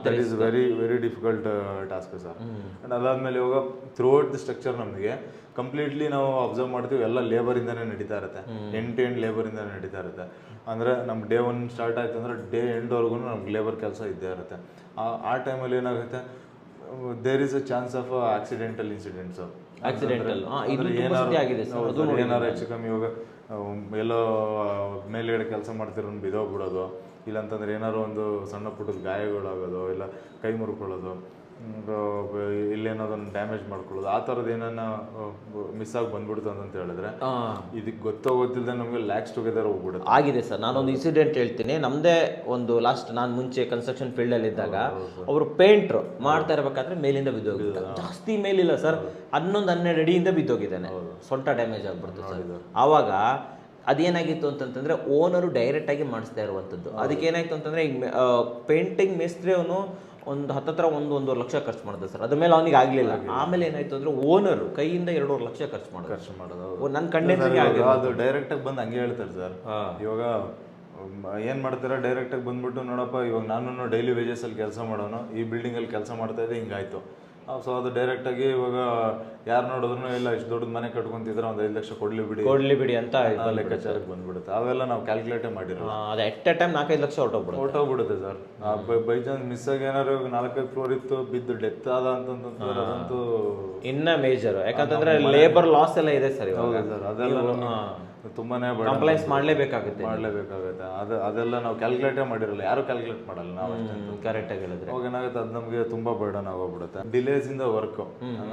that is very very difficult task sir. And ಅದಾದಮೇಲೆ ಇವಾಗ ಥ್ರೂಔಟ್ ದಿ ಸ್ಟ್ರಕ್ಚರ್ ನಮಗೆ ಕಂಪ್ಲೀಟ್ಲಿ ನಾವು ಅಬ್ಸರ್ವ್ ಮಾಡ್ತೀವಿ, ಎಲ್ಲ ಲೇಬರಿಂದನೇ ನಡೀತಾ ಇರುತ್ತೆ, ಎಂಡ್ ಟು ಎಂಡ್ ಲೇಬರಿಂದನೇ ನಡೀತಾ ಇರುತ್ತೆ. ಅಂದರೆ ನಮ್ಮ ಡೇ 1 ಸ್ಟಾರ್ಟ್ ಆಯಿತು ಅಂದರೆ ಡೇ ಎಂಡ್ವರೆಗೂ ನಮ್ಗೆ ಲೇಬರ್ ಕೆಲಸ ಇದ್ದೇ ಇರುತ್ತೆ. ಆ ಟೈಮಲ್ಲಿ ಏನಾಗುತ್ತೆ, there is a chance of accidental incidents. ಏನಾರು ಹೆಚ್ಚು ಕಮ್ಮಿ ಇವಾಗ ಎಲ್ಲೋ ಮೇಲ್ಗಡೆ ಕೆಲಸ ಮಾಡ್ತಿರೋ ಬಿದೋಗ್ಬಿಡೋದು, ಇಲ್ಲಾಂತಂದ್ರೆ ಏನಾದ್ರು ಒಂದು ಸಣ್ಣ ಪುಟ್ಟದ ಗಾಯಗಳಾಗೋದು, ಇಲ್ಲ ಕೈ ಮುರ್ಕೊಳ್ಳೋದು, ಇಲ್ಲೇನೋದನ್ನು ಡ್ಯಾಮೇಜ್ ಮಾಡ್ಕೊಳ್ಳೋದು, ಆ ಥರದ್ದು ಏನನ್ನ ಮಿಸ್ ಆಗಿ ಬಂದ್ಬಿಡ್ತು ಅಂತ ಹೇಳಿದ್ರೆ ಇದಕ್ಕೆ ಗೊತ್ತಿಲ್ಲದೆ ನಮಗೆ ಲ್ಯಾಕ್ಸ್ ಟುಗೆದರ್ ಹೋಗ್ಬಿಡುತ್ತೆ.
ಆಗಿದೆ ಸರ್. ನಾನೊಂದು ಇನ್ಸಿಡೆಂಟ್ ಹೇಳ್ತೀನಿ. ನಮ್ಮದೇ ಒಂದು ಲಾಸ್ಟ್ ನಾನು ಮುಂಚೆ ಕನ್ಸ್ಟ್ರಕ್ಷನ್ ಫೀಲ್ಡಲ್ಲಿ ಇದ್ದಾಗ ಅವರು ಪೇಂಟ್ರು ಮಾಡ್ತಾ ಇರಬೇಕಾದ್ರೆ ಮೇಲಿಂದ ಬಿದ್ದೋಗಿದ್ದ, ಜಾಸ್ತಿ ಮೇಲಿಲ್ಲ ಸರ್, 11-12 ಅಡಿಯಿಂದ ಬಿದ್ದೋಗಿದ್ದಾನೆ, ಸೊಂಟ ಡ್ಯಾಮೇಜ್ ಆಗ್ಬಿಡ್ತು ಸರ್. ಆವಾಗ ಅದೇನಾಗಿತ್ತು ಅಂತಂತಂದ್ರೆ ಓನರು ಡೈರೆಕ್ಟಾಗಿ ಮಾಡಿಸ್ತಾ ಇರುವಂಥದ್ದು. ಅದಕ್ಕೆ ಏನಾಯ್ತು ಅಂತಂದರೆ ಈಗ ಪೇಂಟಿಂಗ್ ಮೇಸ್ತ್ರಿ ಅವನು ಒಂದು ಹತ್ತತ್ರ 1-1.5 ಲಕ್ಷ ಖರ್ಚು ಮಾಡಿದೆ ಸರ್. ಅದ್ರ ಮೇಲೆ ಅವನಿಗೆ ಆಗಲಿಲ್ಲ. ಆಮೇಲೆ ಏನಾಯ್ತು ಅಂದರೆ ಓನರು ಕೈಯಿಂದ 2-2 ಲಕ್ಷ ಖರ್ಚು ಮಾಡೋದು ನನ್ನ ಕಂಡೆನ್ಸಿಗೆ
ಅದು ಡೈರೆಕ್ಟಾಗಿ ಬಂದು ಹಂಗೆ ಹೇಳ್ತಾರೆ ಸರ್. ಇವಾಗ ಏನು ಮಾಡ್ತಾರೆ, ಡೈರೆಕ್ಟಾಗಿ ಬಂದ್ಬಿಟ್ಟು ನೋಡಪ್ಪ ಇವಾಗ ನಾನು ಡೈಲಿ ವೇಜಸಲ್ಲಿ ಕೆಲಸ ಮಾಡೋನು, ಈ ಬಿಲ್ಡಿಂಗಲ್ಲಿ ಕೆಲಸ ಮಾಡ್ತಾ ಇದ್ದೆ, ಹಿಂಗಾಯ್ತು. ಸೊ ಅದು ಡೈರೆಕ್ಟಾಗಿ ಇವಾಗ ಯಾರು ನೋಡಿದ್ರು ಇಲ್ಲ ಇಷ್ಟು ದೊಡ್ಡದು ಮನೆ ಕಟ್ಕೊಂತಿದ್ರೆ ಒಂದು 5 ಲಕ್ಷ ಕೊಡ್ಲಿ ಬಿಡಿ ಅಂತ ಲೆಕ್ಕಾಚಾರಕ್ಕೆ ಬಂದ್ಬಿಡುತ್ತೆ. ಅವೆಲ್ಲ ನಾವು ಕ್ಯಾಲ್ಕುಲೇಟೇ ಮಾಡಿರೋದು.
ಅದು ಎಟ್ ಎ ಟೈಮ್ 4-5 ಲಕ್ಷ
ಹೊರಟೋಗ್ಬಿಡುತ್ತೆ ಸರ್. ಬೈ ಚಾನ್ಸ್ ಮಿಸ್ ಆಗಿ ಏನಾದ್ರು 4-5 ಫ್ಲೋರ್ ಇತ್ತು, ಬಿದ್ದು ಡೆತ್ ಆದ ಅಂತಂತಂತೂ
ಇನ್ನ ಮೇಜರ್. ಯಾಕಂತಂದ್ರೆ ಲೇಬರ್ ಲಾಸ್ ಎಲ್ಲ ಇದೆ ಸರ್ ಇವಾಗ.
ಸರ್ ಅದೆಲ್ಲ ತುಂಬಾನೇ
ಕಂಪ್ಲೇಂಟ್ಸ್ ಮಾಡಲೇಬೇಕಾಗುತ್ತೆ.
ಅದೆಲ್ಲ ನಾವು ಕ್ಯಾಲ್ಕುಲೇಟೇ ಮಾಡಿರಲ್ಲ, ಯಾರು ಕ್ಯಾಲ್ಕುಲೇಟ್ ಮಾಡಲ್ಲ ನಾವು ಅಷ್ಟೇ.
ಕರೆಕ್ಟಾಗಿ ಹೇಳಿದ್ರೆ
ಅವಾಗ ಏನಾಗುತ್ತೆ, ಅದು ನಮಗೆ ತುಂಬಾ ಬರ್ಡನ್ ಆಗೋಗ್ಬಿಡುತ್ತೆ. ಡಿಲೇಸ್ ಇಂದ ವರ್ಕ್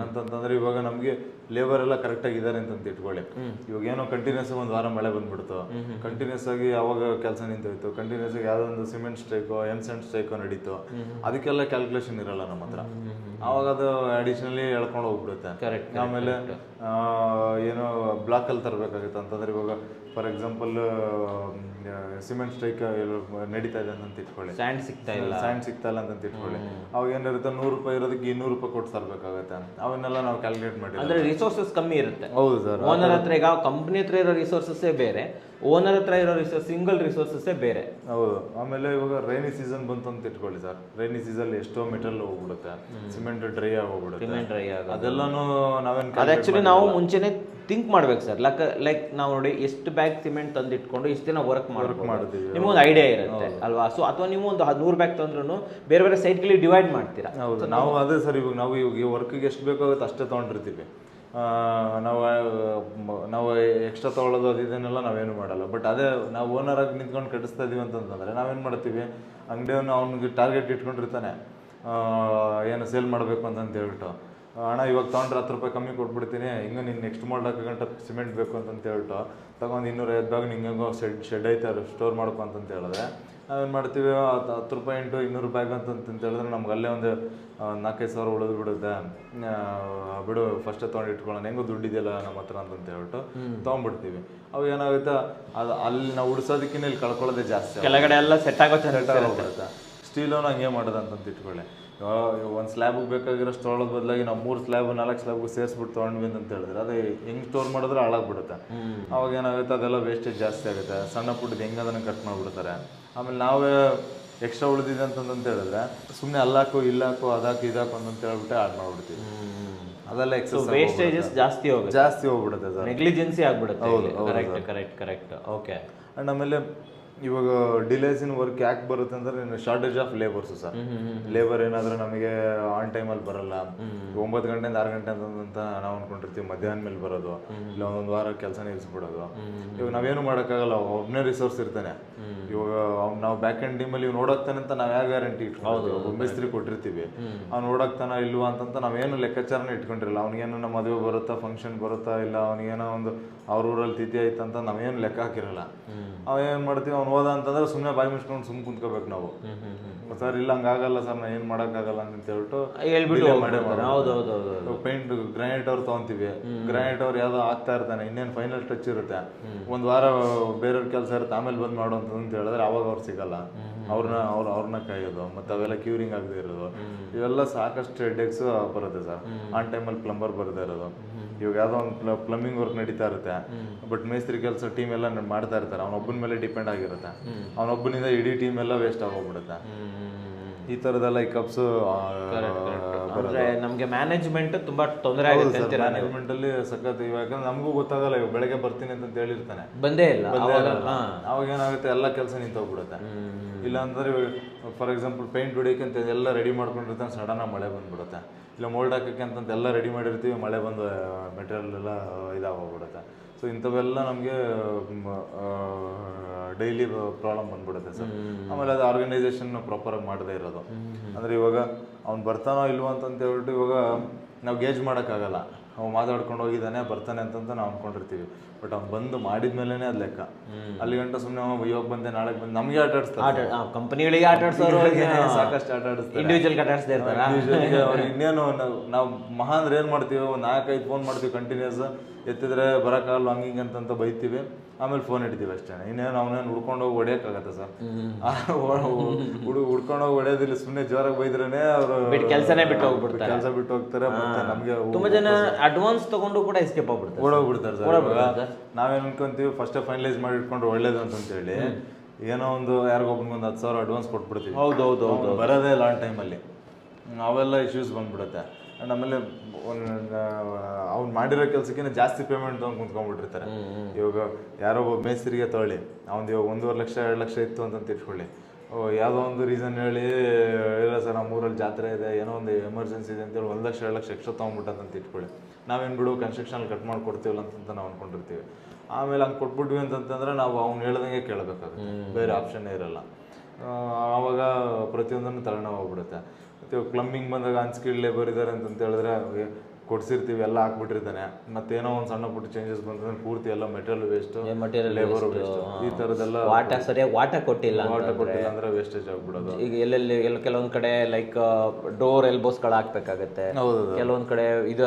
ಅಂತಂತಂದ್ರೆ ಇವಾಗ ನಮಗೆ ಲೇಬರ್ ಎಲ್ಲ ಕರೆಕ್ಟ್ ಆಗಿದ್ದಾರೆ ಅಂತ ಇಟ್ಕೊಳ್ಳಿ. ಇವಾಗ ಏನೋ ಕಂಟಿನ್ಯೂಸ್ 1 ವಾರ ಮಳೆ ಬಂದ್ಬಿಡ್ತು, ಕಂಟಿನ್ಯೂಸ್ ಆಗಿ ಅವಾಗ ಕೆಲಸ ನಿಂತೋಯ್ತು, ಕಂಟಿನ್ಯೂಸ್ ಆಗಿ ಯಾವ್ದೊಂದು ಸಿಮೆಂಟ್ ಸ್ಟ್ರೈಕೋ ಎಮ್ಸೆಂಟ್ ಸ್ಟ್ರೈಕೋ ನಡೀತು, ಅದಕ್ಕೆಲ್ಲ ಕ್ಯಾಲ್ಕುಲೇಷನ್ ಇರಲ್ಲ ನಮ್ಮ ಹತ್ರ. ಅವಾಗ ಅದು ಅಡಿಷನಲಿ ಎಳ್ಕೊಂಡು ಹೋಗ್ಬಿಡುತ್ತೆ. ಆಮೇಲೆ ಏನೋ ಬ್ಲಾಕಲ್ಲಿ ತರಬೇಕಾಗುತ್ತೆ ಅಂತಂದ್ರೆ ಇವಾಗ ಫಾರ್ ಎಕ್ಸಾಂಪಲ್ ಸಿಮೆಂಟ್ ಸ್ಟ್ರೈಕ್ ನಡೀತಾ ಇದೆ ಅಂತ ಇಟ್ಕೊಳ್ಳಿ, ಸ್ಯಾಂಡ್ ಸಿಗ್ತಾ ಇಲ್ಲ ಅಂತ ಇಟ್ಕೊಳ್ಳಿ, ಅವಾಗ ಏನಿರುತ್ತೆ 100 ರೂಪಾಯಿ ಇರೋದಕ್ಕೆ 200 ರೂಪಾಯಿ ಕೊಟ್ಟು ತರಬೇಕಾಗತ್ತೆ. ಅವನ್ನೆಲ್ಲ ನಾವು ಕ್ಯಾಲ್ಕುಲೇಟ್ ಮಾಡಿ,
ಅಂದ್ರೆ ರಿಸೋರ್ಸಸ್ ಕಮ್ಮಿ ಇರುತ್ತೆ.
ಹೌದು ಸರ್.
ಓನರ್ ಹತ್ರ ಈಗ ಕಂಪ್ನಿ ಹತ್ರ ಇರೋ ರಿಸೋರ್ಸಸ್ಸೇ ಬೇರೆ, ಓನರ್ ಹತ್ರ ಇರೋ ಸಿಂಗಲ್ ರಿಸೋರ್ಸಸ್ಸೇ ಬೇರೆ.
ಹೌದು. ಆಮೇಲೆ ಇವಾಗ ರೈನಿ ಸೀಸನ್ ಬಂತು ಅಂತ ಇಟ್ಕೊಳ್ಳಿ ಸರ್, ರೈನಿ ಸೀಸನ್ ಎಷ್ಟೋ ಮೆಟೀರಿಯಲ್ ಹೋಗ್ಬಿಡುತ್ತೆ, ಸಿಮೆಂಟ್ ಡ್ರೈ ಆಗೋಗ್ಬಿಡುತ್ತೆ. ಅದೆಲ್ಲಾನು ನಾವೇನು
ಅದು ಆಕ್ಚುಲಿ ನಾವು ಮುಂಚೆನೆ ಥಿಂಕ್ ಮಾಡ್ಬೇಕು ಸರ್. ಲೈಕ್ ನಾವು ನೋಡಿ ಎಷ್ಟು ಬ್ಯಾಗ್ ಸಿಮೆಂಟ್ ತಂದಿಟ್ಕೊಂಡು ಇಷ್ಟು ದಿನ ವರ್ಕ್ ಮಾಡ್ತೀವಿ, ನಿಮ್ಗೊಂದು ಐಡಿಯಾ ಇರುತ್ತೆ ಅಲ್ವಾ? ಸೊ ಅಥವಾ ನೀವು ಒಂದು 100 ಬ್ಯಾಗ್ ತಂದ್ರೂ ಬೇರೆ ಬೇರೆ ಸೈಟ್ಗಳಿಗೆ ಡಿವೈಡ್ ಮಾಡ್ತೀರಾ.
ಹೌದು. ನಾವು ಅದೇ ಸರ್, ಇವಾಗ ನಾವು ಇವಾಗ ವರ್ಕಿಗೆ ಎಷ್ಟು ಬೇಕಾಗುತ್ತೆ ಅಷ್ಟೇ ತೊಗೊಂಡಿರ್ತೀವಿ. ನಾವು ಎಕ್ಸ್ಟ್ರಾ ತೊಗೊಳ್ಳೋದು ಇದನ್ನೆಲ್ಲ ನಾವೇನು ಮಾಡಲ್ಲ. ಬಟ್ ಅದೇ ನಾವು ಓನರ್ ಆಗಿ ನಿಂತ್ಕೊಂಡು ಕಟ್ಟಿಸ್ತಾ ಇದೀವಿ ಅಂತಂದ್ರೆ ನಾವೇನು ಮಾಡ್ತೀವಿ, ಅಂಗಡಿಯವನು ಅವ್ನಿಗೆ ಟಾರ್ಗೆಟ್ ಇಟ್ಕೊಂಡಿರ್ತಾನೆ, ಏನು ಸೇಲ್ ಮಾಡಬೇಕು ಅಂತ ಹೇಳ್ಬಿಟ್ಟು ಹಣ ಇವಾಗ ತೊಗೊಂಡ್ರೆ 10 ರೂಪಾಯಿ ಕಮ್ಮಿ ಕೊಟ್ಬಿಡ್ತೀನಿ, ಹಿಂಗೆ ನೀನು ನೆಕ್ಸ್ಟ್ ಮೋಲ್ಡ್ ಹಾಕೋ ಗಂಟೆ ಸಿಮೆಂಟ್ ಬೇಕು ಅಂತಂತ ಹೇಳ್ಬಿಟ್ಟು ತಗೊಂಡು 250 ಬ್ಯಾಗ್ ನಿಂಗೆ ಶೆಡ್ ಐತೆ ಸ್ಟೋರ್ ಮಾಡ್ಕೊ ಅಂತಂತ ಹೇಳಿದ್ರೆ ನಾವೇನು ಮಾಡ್ತೀವಿ, 10 ರೂಪಾಯಿ ಇಂಟು 200 ಬ್ಯಾಗ್ ಅಂತಂತ ಹೇಳಿದ್ರೆ ನಮ್ಗೆ ಅಲ್ಲೇ ಒಂದು 4-5 ಸಾವಿರ ಉಳಿದು ಬಿಡುತ್ತೆ. ಬಿಡು ಫಸ್ಟೇ ತೊಗೊಂಡು ಇಟ್ಕೊಳ್ಳೋಣ, ಹೆಂಗೋ ದುಡ್ಡಿದೆಯಲ್ಲ ನಮ್ಮ ಹತ್ರ ಅಂತಂತ ಹೇಳ್ಬಿಟ್ಟು ತೊಗೊಂಡ್ಬಿಡ್ತೀವಿ. ಅವಾಗ ಏನಾಗುತ್ತೆ, ಅದು ಅಲ್ಲಿ ನಾವು ಉಳಿಸೋದಕ್ಕಿಂತ ಇಲ್ಲಿ ಕಳ್ಕೊಳ್ಳೋದೇ ಜಾಸ್ತಿ,
ಕೆಳಗಡೆ ಎಲ್ಲ ಸೆಟ್
ಆಗೋಗ್ಬಿಡುತ್ತೆ. ಸ್ಟೀಲೋನು ಹಂಗೆ ಮಾಡೋದು ಅಂತಂತ ಇಟ್ಕೊಳ್ಳಿ, ಒಂದು ಸ್ಲ್ಯಾಬ್ಗೆ ಬೇಕಾಗಿರೋಷ್ಟು ತೊಗೊಳೋದು ಬದಲಾಗಿ ನಾವು 3 ಸ್ಲ್ಯಾಬ್ 4 ಸ್ಲ್ಯಾಬ್ಗೆ ಸೇರಿಸ್ಬಿಟ್ಟು ತೊಗೊಂಡ್ವಿ ಅಂತ ಹೇಳಿದ್ರೆ ಅದು ಹೆಂಗೆ ಸ್ಟೋರ್ ಮಾಡಿದ್ರೆ ಹಾಳಾಗ್ಬಿಡುತ್ತೆ. ಅವಾಗ ಏನಾಗುತ್ತೆ, ಅದೆಲ್ಲ ವೇಸ್ಟೇಜ್ ಜಾಸ್ತಿ ಆಗುತ್ತೆ. ಸಣ್ಣ ಪುಟ್ಟದ್ದು ಹೆಂಗೆ ಅದನ್ನು ಕಟ್ ಮಾಡಿಬಿಡ್ತಾರೆ. ಆಮೇಲೆ ನಾವೇ ಎಕ್ಸ್ಟ್ರಾ ಉಳಿದಿದೆ ಅಂತಂತ ಹೇಳಿದ್ರೆ ಸುಮ್ಮನೆ ಅಲ್ಲಾಕು ಇಲ್ಲಾಕು ಅದಾಕು ಇದಾಕು ಅಂತಂತ ಹೇಳ್ಬಿಟ್ಟು ಆಡ್ ಮಾಡ್ಬಿಡ್ತೀವಿ. ಅದೆಲ್ಲ
ವೇಸ್ಟೇಜಸ್ ಜಾಸ್ತಿ
ಹೋಗ್ಬಿಡುತ್ತೆ ಸರ್,
ನೆಗ್ಲಿಜೆನ್ಸಿ ಆಗ್ಬಿಡುತ್ತೆ. ಕರೆಕ್ಟ್. ಓಕೆ.
ಆ್ಯಂಡ್ ಆಮೇಲೆ ಇವಾಗ ಡಿಲೇಸ್ ಇನ್ ವರ್ಕ್ ಯಾಕೆ ಬರುತ್ತೆ ಅಂದ್ರೆ shortage of labours sir. Labour ಏನಾದರೂ ನಮಗೆ ಆನ್ ಟೈಮಲ್ಲಿ ಬರಲ್ಲ, 9 ಗಂಟೆಯಿಂದ 6 ಗಂಟೆ ಅಂತ ನಾವು ಅಂದ್ಕೊಂಡಿರ್ತೀವಿ, ಮಧ್ಯಾಹ್ನ ಮೇಲೆ ಬರೋದು, ಇಲ್ಲ ಒಂದೊಂದು ವಾರ ಕೆಲಸ ನಿಲ್ಲಿಸ್ಬಿಡೋದು. ಇವಾಗ ನಾವೇನು ಮಾಡೋಕ್ಕಾಗಲ್ಲ, ಒಬ್ಬನೇ ರಿಸೋರ್ಸ್ ಇರ್ತಾನೆ. ಇವಾಗ ನಾವು ಬ್ಯಾಕ್ ಎಂಡ್ ಟೀಮಲ್ಲಿ ಇವ್ನು ನೋಡೋಗ್ತಾನೆ ಅಂತ ನಾವು ಯಾವ ಗ್ಯಾರಂಟಿ ಇಟ್ಕೊಳ್ಳೋದು, ಒಬ್ಬ ಮೇಸ್ತ್ರಿ ಕೊಟ್ಟಿರ್ತೀವಿ, ಅವ್ನು ನೋಡೋಗ್ತಾನ ಇಲ್ವಾ ಅಂತಂತ ನಾವೇನು ಲೆಕ್ಕಾಚಾರನ ಇಟ್ಕೊಂಡಿರಲ್ಲ. ಅವ್ನಿಗೇನೋ ನಮ್ಮ ಮದುವೆ ಬರುತ್ತಾ, ಫಂಕ್ಷನ್ ಬರುತ್ತಾ, ಇಲ್ಲ ಅವ್ನಿಗೇನೋ ಒಂದು ಅವ್ರ ಊರಲ್ಲಿ ತಿಥಿ ಆಯ್ತು ಅಂತ ನಾವೇನು ಲೆಕ್ಕ ಹಾಕಿರಲ್ಲ. ಅವೇನು ಮಾಡ್ತೀವಿ, ಅವ್ನು ಹೋದ ಅಂತಂದ್ರೆ ಸುಮ್ಮನೆ ಬಾಯಿ ಮುಚ್ಕೊಂಡು ಸುಮ್ಮನೆ ಕುಂತ್ಕೋಬೇಕು ನಾವು. ಸರ್ ಇಲ್ಲ ಹಂಗಾಗಲ್ಲ ಸರ್, ನಾನು ಏನು ಮಾಡೋಕ್ಕಾಗಲ್ಲ ಅಂತ ಹೇಳ್ಬಿಟ್ಟು ಪೇಂಟ್ ಗ್ರಾನೈಟ್ ಅವ್ರು ತೊಗೊಂತೀವಿ. ಗ್ರಾನೈಟ್ ಅವ್ರು ಯಾವುದೋ ಆಗ್ತಾ ಇರ್ತಾನೆ, ಇನ್ನೇನು ಫೈನಲ್ ಟಚ್ ಇರುತ್ತೆ, ಒಂದು ವಾರ ಬೇರೆಯವ್ರ ಕೆಲಸ ಇರುತ್ತೆ, ಆಮೇಲೆ ಬಂದು ಮಾಡೋ ಅಂತ ಹೇಳಿದ್ರೆ ಅವಾಗ ಅವ್ರು ಸಿಗಲ್ಲ. ಅವ್ರನ್ನ ಕಾಯೋದು, ಮತ್ತು ಅವೆಲ್ಲ ಕ್ಯೂರಿಂಗ್ ಆಗದೆ ಇರೋದು, ಇವೆಲ್ಲ ಸಾಕಷ್ಟು ಹೆಡ್ಡೇಕ್ಸ್ ಬರುತ್ತೆ ಸರ್. ಆನ್ ಟೈಮಲ್ಲಿ ಪ್ಲಂಬರ್ ಬರದೇ ಇರೋದು. ಇವಾಗ ಯಾವುದೋ ಒಂದು ಪ್ಲಂಬಿಂಗ್ ವರ್ಕ್ ನಡೀತಾ ಇರುತ್ತೆ, ಬಟ್ ಮೇಸ್ತ್ರಿ ಕೆಲಸ ಟೀಮ್ ಎಲ್ಲ ಮಾಡ್ತಾ ಇರ್ತಾರೆ, ಅವನೊಬ್ಬನ ಮೇಲೆ ಡಿಪೆಂಡ್ ಆಗಿರುತ್ತೆ. ಅವನೊಬ್ಬನಿಂದ ಇಡೀ ಟೀಮ್ ಎಲ್ಲ ವೇಸ್ಟ್ ಆಗೋಗ್ಬಿಡುತ್ತೆ. ಈ ಥರದೆಲ್ಲ ಈ ಕಪ್ಸು
ನಮಗೆ ಮ್ಯಾನೇಜ್ಮೆಂಟ್ ತುಂಬ ತೊಂದರೆ ಆಗುತ್ತೆ.
ಮ್ಯಾನೇಜ್ಮೆಂಟಲ್ಲಿ ಸಖತ್ ಇವಾಗ ನಮಗೂ ಗೊತ್ತಾಗಲ್ಲ, ಇವಾಗ ಬೆಳಗ್ಗೆ ಬರ್ತೀನಿ ಅಂತ ಹೇಳಿರ್ತಾನೆ,
ಬಂದೇ ಇಲ್ಲ.
ಅವಾಗ ಏನಾಗುತ್ತೆ, ಎಲ್ಲ ಕೆಲಸ ನಿಂತೋಗ್ಬಿಡುತ್ತೆ. ಇಲ್ಲ ಅಂದ್ರೆ ಫಾರ್ ಎಕ್ಸಾಂಪಲ್ ಪೇಂಟ್ ಹೊಡಿಯೋಕೆ ಅಂತ ಎಲ್ಲ ರೆಡಿ ಮಾಡ್ಕೊಂಡಿರ್ತಾನೆ, ಸಡನ್ನಾಗಿ ಮಳೆ ಬಂದ್ಬಿಡುತ್ತೆ. ಇಲ್ಲ ಮೋಲ್ಡ್ ಹಾಕೋಕ್ಕೆ ಅಂತಂತ ಎಲ್ಲ ರೆಡಿ ಮಾಡಿರ್ತೀವಿ, ಮಳೆ ಬಂದು ಮೆಟೀರಿಯಲ್ ಎಲ್ಲ ಇದಾಗೋಗ್ಬಿಡುತ್ತೆ. ಸೊ ಇಂಥವೆಲ್ಲ ನಮಗೆ ಡೈಲಿ ಪ್ರಾಬ್ಲಮ್ ಬಂದ್ಬಿಡುತ್ತೆ ಸರ್. ಆಮೇಲೆ ಅದು ಆರ್ಗನೈಸೇಷನ್ ಪ್ರಾಪರಾಗಿ ಮಾಡದೇ ಇರೋದು. ಅಂದರೆ ಇವಾಗ ಅವ್ನು ಬರ್ತಾನೋ ಇಲ್ವೋ ಅಂತಂತ ಹೇಳ್ಬಿಟ್ಟು ಇವಾಗ ನಾವು ಗೇಜ್ ಮಾಡೋಕ್ಕಾಗಲ್ಲ. ಅವ್ನು ಮಾತಾಡ್ಕೊಂಡು ಹೋಗಿದ್ದಾನೆ ಬರ್ತಾನೆ ಅಂತಂತ ನಾವು ಅಂದ್ಕೊಂಡಿರ್ತೀವಿ, ಬಟ್ ಅವ್ನು ಬಂದು ಮಾಡಿದ್ಮೇಲೆ ಅದು ಲೆಕ್ಕ. ಅಲ್ಲಿ ಗಂಟ ಸುಮ್ಮನೆ ಇವಾಗ ಬಂದೆ ನಾಳೆ ಬಂದು ನಮಗೆ ಆಟ ಆಡಿಸ್ತಾರೆ,
ಕಂಪನಿಗಳಿಗೆ ಆಟ ಆಡಿಸೋರು
ಸಾಕಷ್ಟು ಆಟ ಆಡಿಸ್ತಾರೆ,
ಇಂಡಿವಿಜುವಲ್ ಆಟ ಆಡಿಸ್ತಾ ಇರ್ತಾರೆ.
ಇನ್ನೇನು ನಾವು ಮಹಾ ಅಂದ್ರೆ ಏನು ಮಾಡ್ತೀವಿ, ಒಂದು 4-5 ಫೋನ್ ಮಾಡ್ತೀವಿ ಕಂಟಿನ್ಯೂಸ್, ಎತ್ತಿದ್ರೆ ಬರೋಕ್ಕಾಗಲ್ಲ ಹಂಗಿಂಗೆ ಅಂತಂತ ಬೈತೀವಿ, ಆಮೇಲೆ ಫೋನ್ ಇಡ್ತೀವಿ ಅಷ್ಟೇ. ಇನ್ನೇನು ಅವನೇನು ಹುಡ್ಕೊಂಡೋಗಿ ಹೊಡೆಯೋಕ್ಕಾಗತ್ತೆ ಸರ್? ಹುಡ್ಕೊಂಡೋಗಿ ಹೊಡೆಯೋದಿಲ್ಲ, ಸುಮ್ಮನೆ ಜೋರಾಗಿ ಬೈದ್ರೇನೆ ಅವರು
ಕೆಲಸನೇ ಬಿಟ್ಟು ಹೋಗ್ಬಿಡ್ತಾರೆ,
ಕೆಲಸ ಬಿಟ್ಟು ಹೋಗ್ತಾರೆ. ಮತ್ತೆ ನಮಗೆ
ತುಂಬಾ ಜನ ಅಡ್ವಾನ್ಸ್ ತಗೊಂಡು ಕೂಡ ಎಸ್ಕೇಪ್ ಆಗ್ಬಿಡ್ತಾರೆ,
ಓಡೋಗ್ಬಿಡ್ತಾರೆ ಸರ್. ನಾವೇನು ಅನ್ಕೊಂತೀವಿ, ಫಸ್ಟೇ ಫೈನಲೈಸ್ ಮಾಡಿ ಇಟ್ಕೊಂಡ್ರೆ ಒಳ್ಳೇದು ಅಂತಂತೇಳಿ ಏನೋ ಒಂದು ಯಾರಿಗೊಬ್ಬನಿಗೆ 10,000 ಅಡ್ವಾನ್ಸ್ ಕೊಟ್ಬಿಡ್ತೀವಿ.
ಹೌದು
ಬರೋದೇ ಇಲ್ಲ ಆನ್ ಟೈಮಲ್ಲಿ. ಅವೆಲ್ಲ ಇಶ್ಯೂಸ್ ಬಂದ್ಬಿಡುತ್ತೆ. ಆ್ಯಂಡ್ ಆಮೇಲೆ ಅವ್ನು ಮಾಡಿರೋ ಕೆಲಸಕ್ಕಿಂತ ಜಾಸ್ತಿ ಪೇಮೆಂಟ್ ತೊಗೊಂಡು ಕುಂತ್ಕೊಂಡ್ಬಿಟ್ಟಿರ್ತಾರೆ. ಇವಾಗ ಯಾರೋ ಒಬ್ಬ ಮೇಸ್ತ್ರಿಗೆ ತೊಗೊಳ್ಳಿ, ಅವ್ನು ಇವಾಗ 1.5 ಲಕ್ಷ 2 ಲಕ್ಷ ಇತ್ತು ಅಂತಂತ ಇಟ್ಕೊಳ್ಳಿ, ಯಾವುದೋ ಒಂದು ರೀಸನ್ ಹೇಳಿ ಇಲ್ಲ ಸರ್ ನಮ್ಮ ಊರಲ್ಲಿ ಜಾತ್ರೆ ಇದೆ, ಏನೋ ಒಂದು ಎಮರ್ಜೆನ್ಸಿ ಇದೆ ಅಂತೇಳಿ 1 ಲಕ್ಷ 2 ಲಕ್ಷ ಎಕ್ಸ್ಟ್ರಾ ತೊಗೊಂಡ್ಬಿಟ್ಟಂತ ಇಟ್ಕೊಳ್ಳಿ, ನಾವೇನು ಬಿಡು ಕನ್ಸ್ಟ್ರಕ್ಷನ್ ಕಟ್ ಮಾಡಿ ಕೊಡ್ತೀವಲ್ಲ ಅಂತಂತ ನಾವು ಅಂದ್ಕೊಂಡಿರ್ತೀವಿ. ಆಮೇಲೆ ಹಂಗೆ ಕೊಟ್ಬಿಟ್ವಿ ಅಂತಂತಂದ್ರೆ ನಾವು ಅವ್ನು ಹೇಳ್ದಂಗೆ ಕೇಳಬೇಕಾಗುತ್ತೆ, ಬೇರೆ ಆಪ್ಷನ್ನೇ ಇರಲ್ಲ. ಆವಾಗ ಪ್ರತಿಯೊಂದನ್ನು ತಲೆನೋವು ಹೋಗ್ಬಿಡುತ್ತೆ. ಮತ್ತು ಪ್ಲಂಬಿಂಗ್ ಬಂದಾಗ ಅನ್ಸ್ಕಿಲ್ಡ್ ಲೇಬರ್ ಇದ್ದಾರೆ ಅಂತಂತ ಹೇಳಿದ್ರೆ ಕೊಡ್ಸಿರ್ತೀವಿ, ಎಲ್ಲ ಹಾಕ್ಬಿಟ್ಟಿರ್ತಾನೆ, ಮತ್ತೇನೋ ಒಂದು ಸಣ್ಣ ಪುಟ್ಟ ಚೇಂಜಸ್ ಬಂದ್ರೆ ಪೂರ್ತಿ ಎಲ್ಲ ಮೆಟೀರಿಯಲ್ ವೇಸ್ಟ್, ಲೇಬರ್ ವೇಸ್ಟ್, ಈ ಥರದ್ದೆಲ್ಲ
ಸರಿಯಾಗಿ ವಾಟ ಕೊಟ್ಟಿಲ್ಲ
ಅಂದ್ರೆ ವೇಸ್ಟೇಜ್ ಆಗ್ಬಿಡೋದು.
ಈಗ ಎಲ್ಲ ಕೆಲವೊಂದು ಕಡೆ ಲೈಕ್ ಡೋರ್ ಎಲ್ಬೋಸ್ಗಳು ಹಾಕ್ಬೇಕಾಗತ್ತೆ, ಕೆಲವೊಂದು ಕಡೆ ಇದು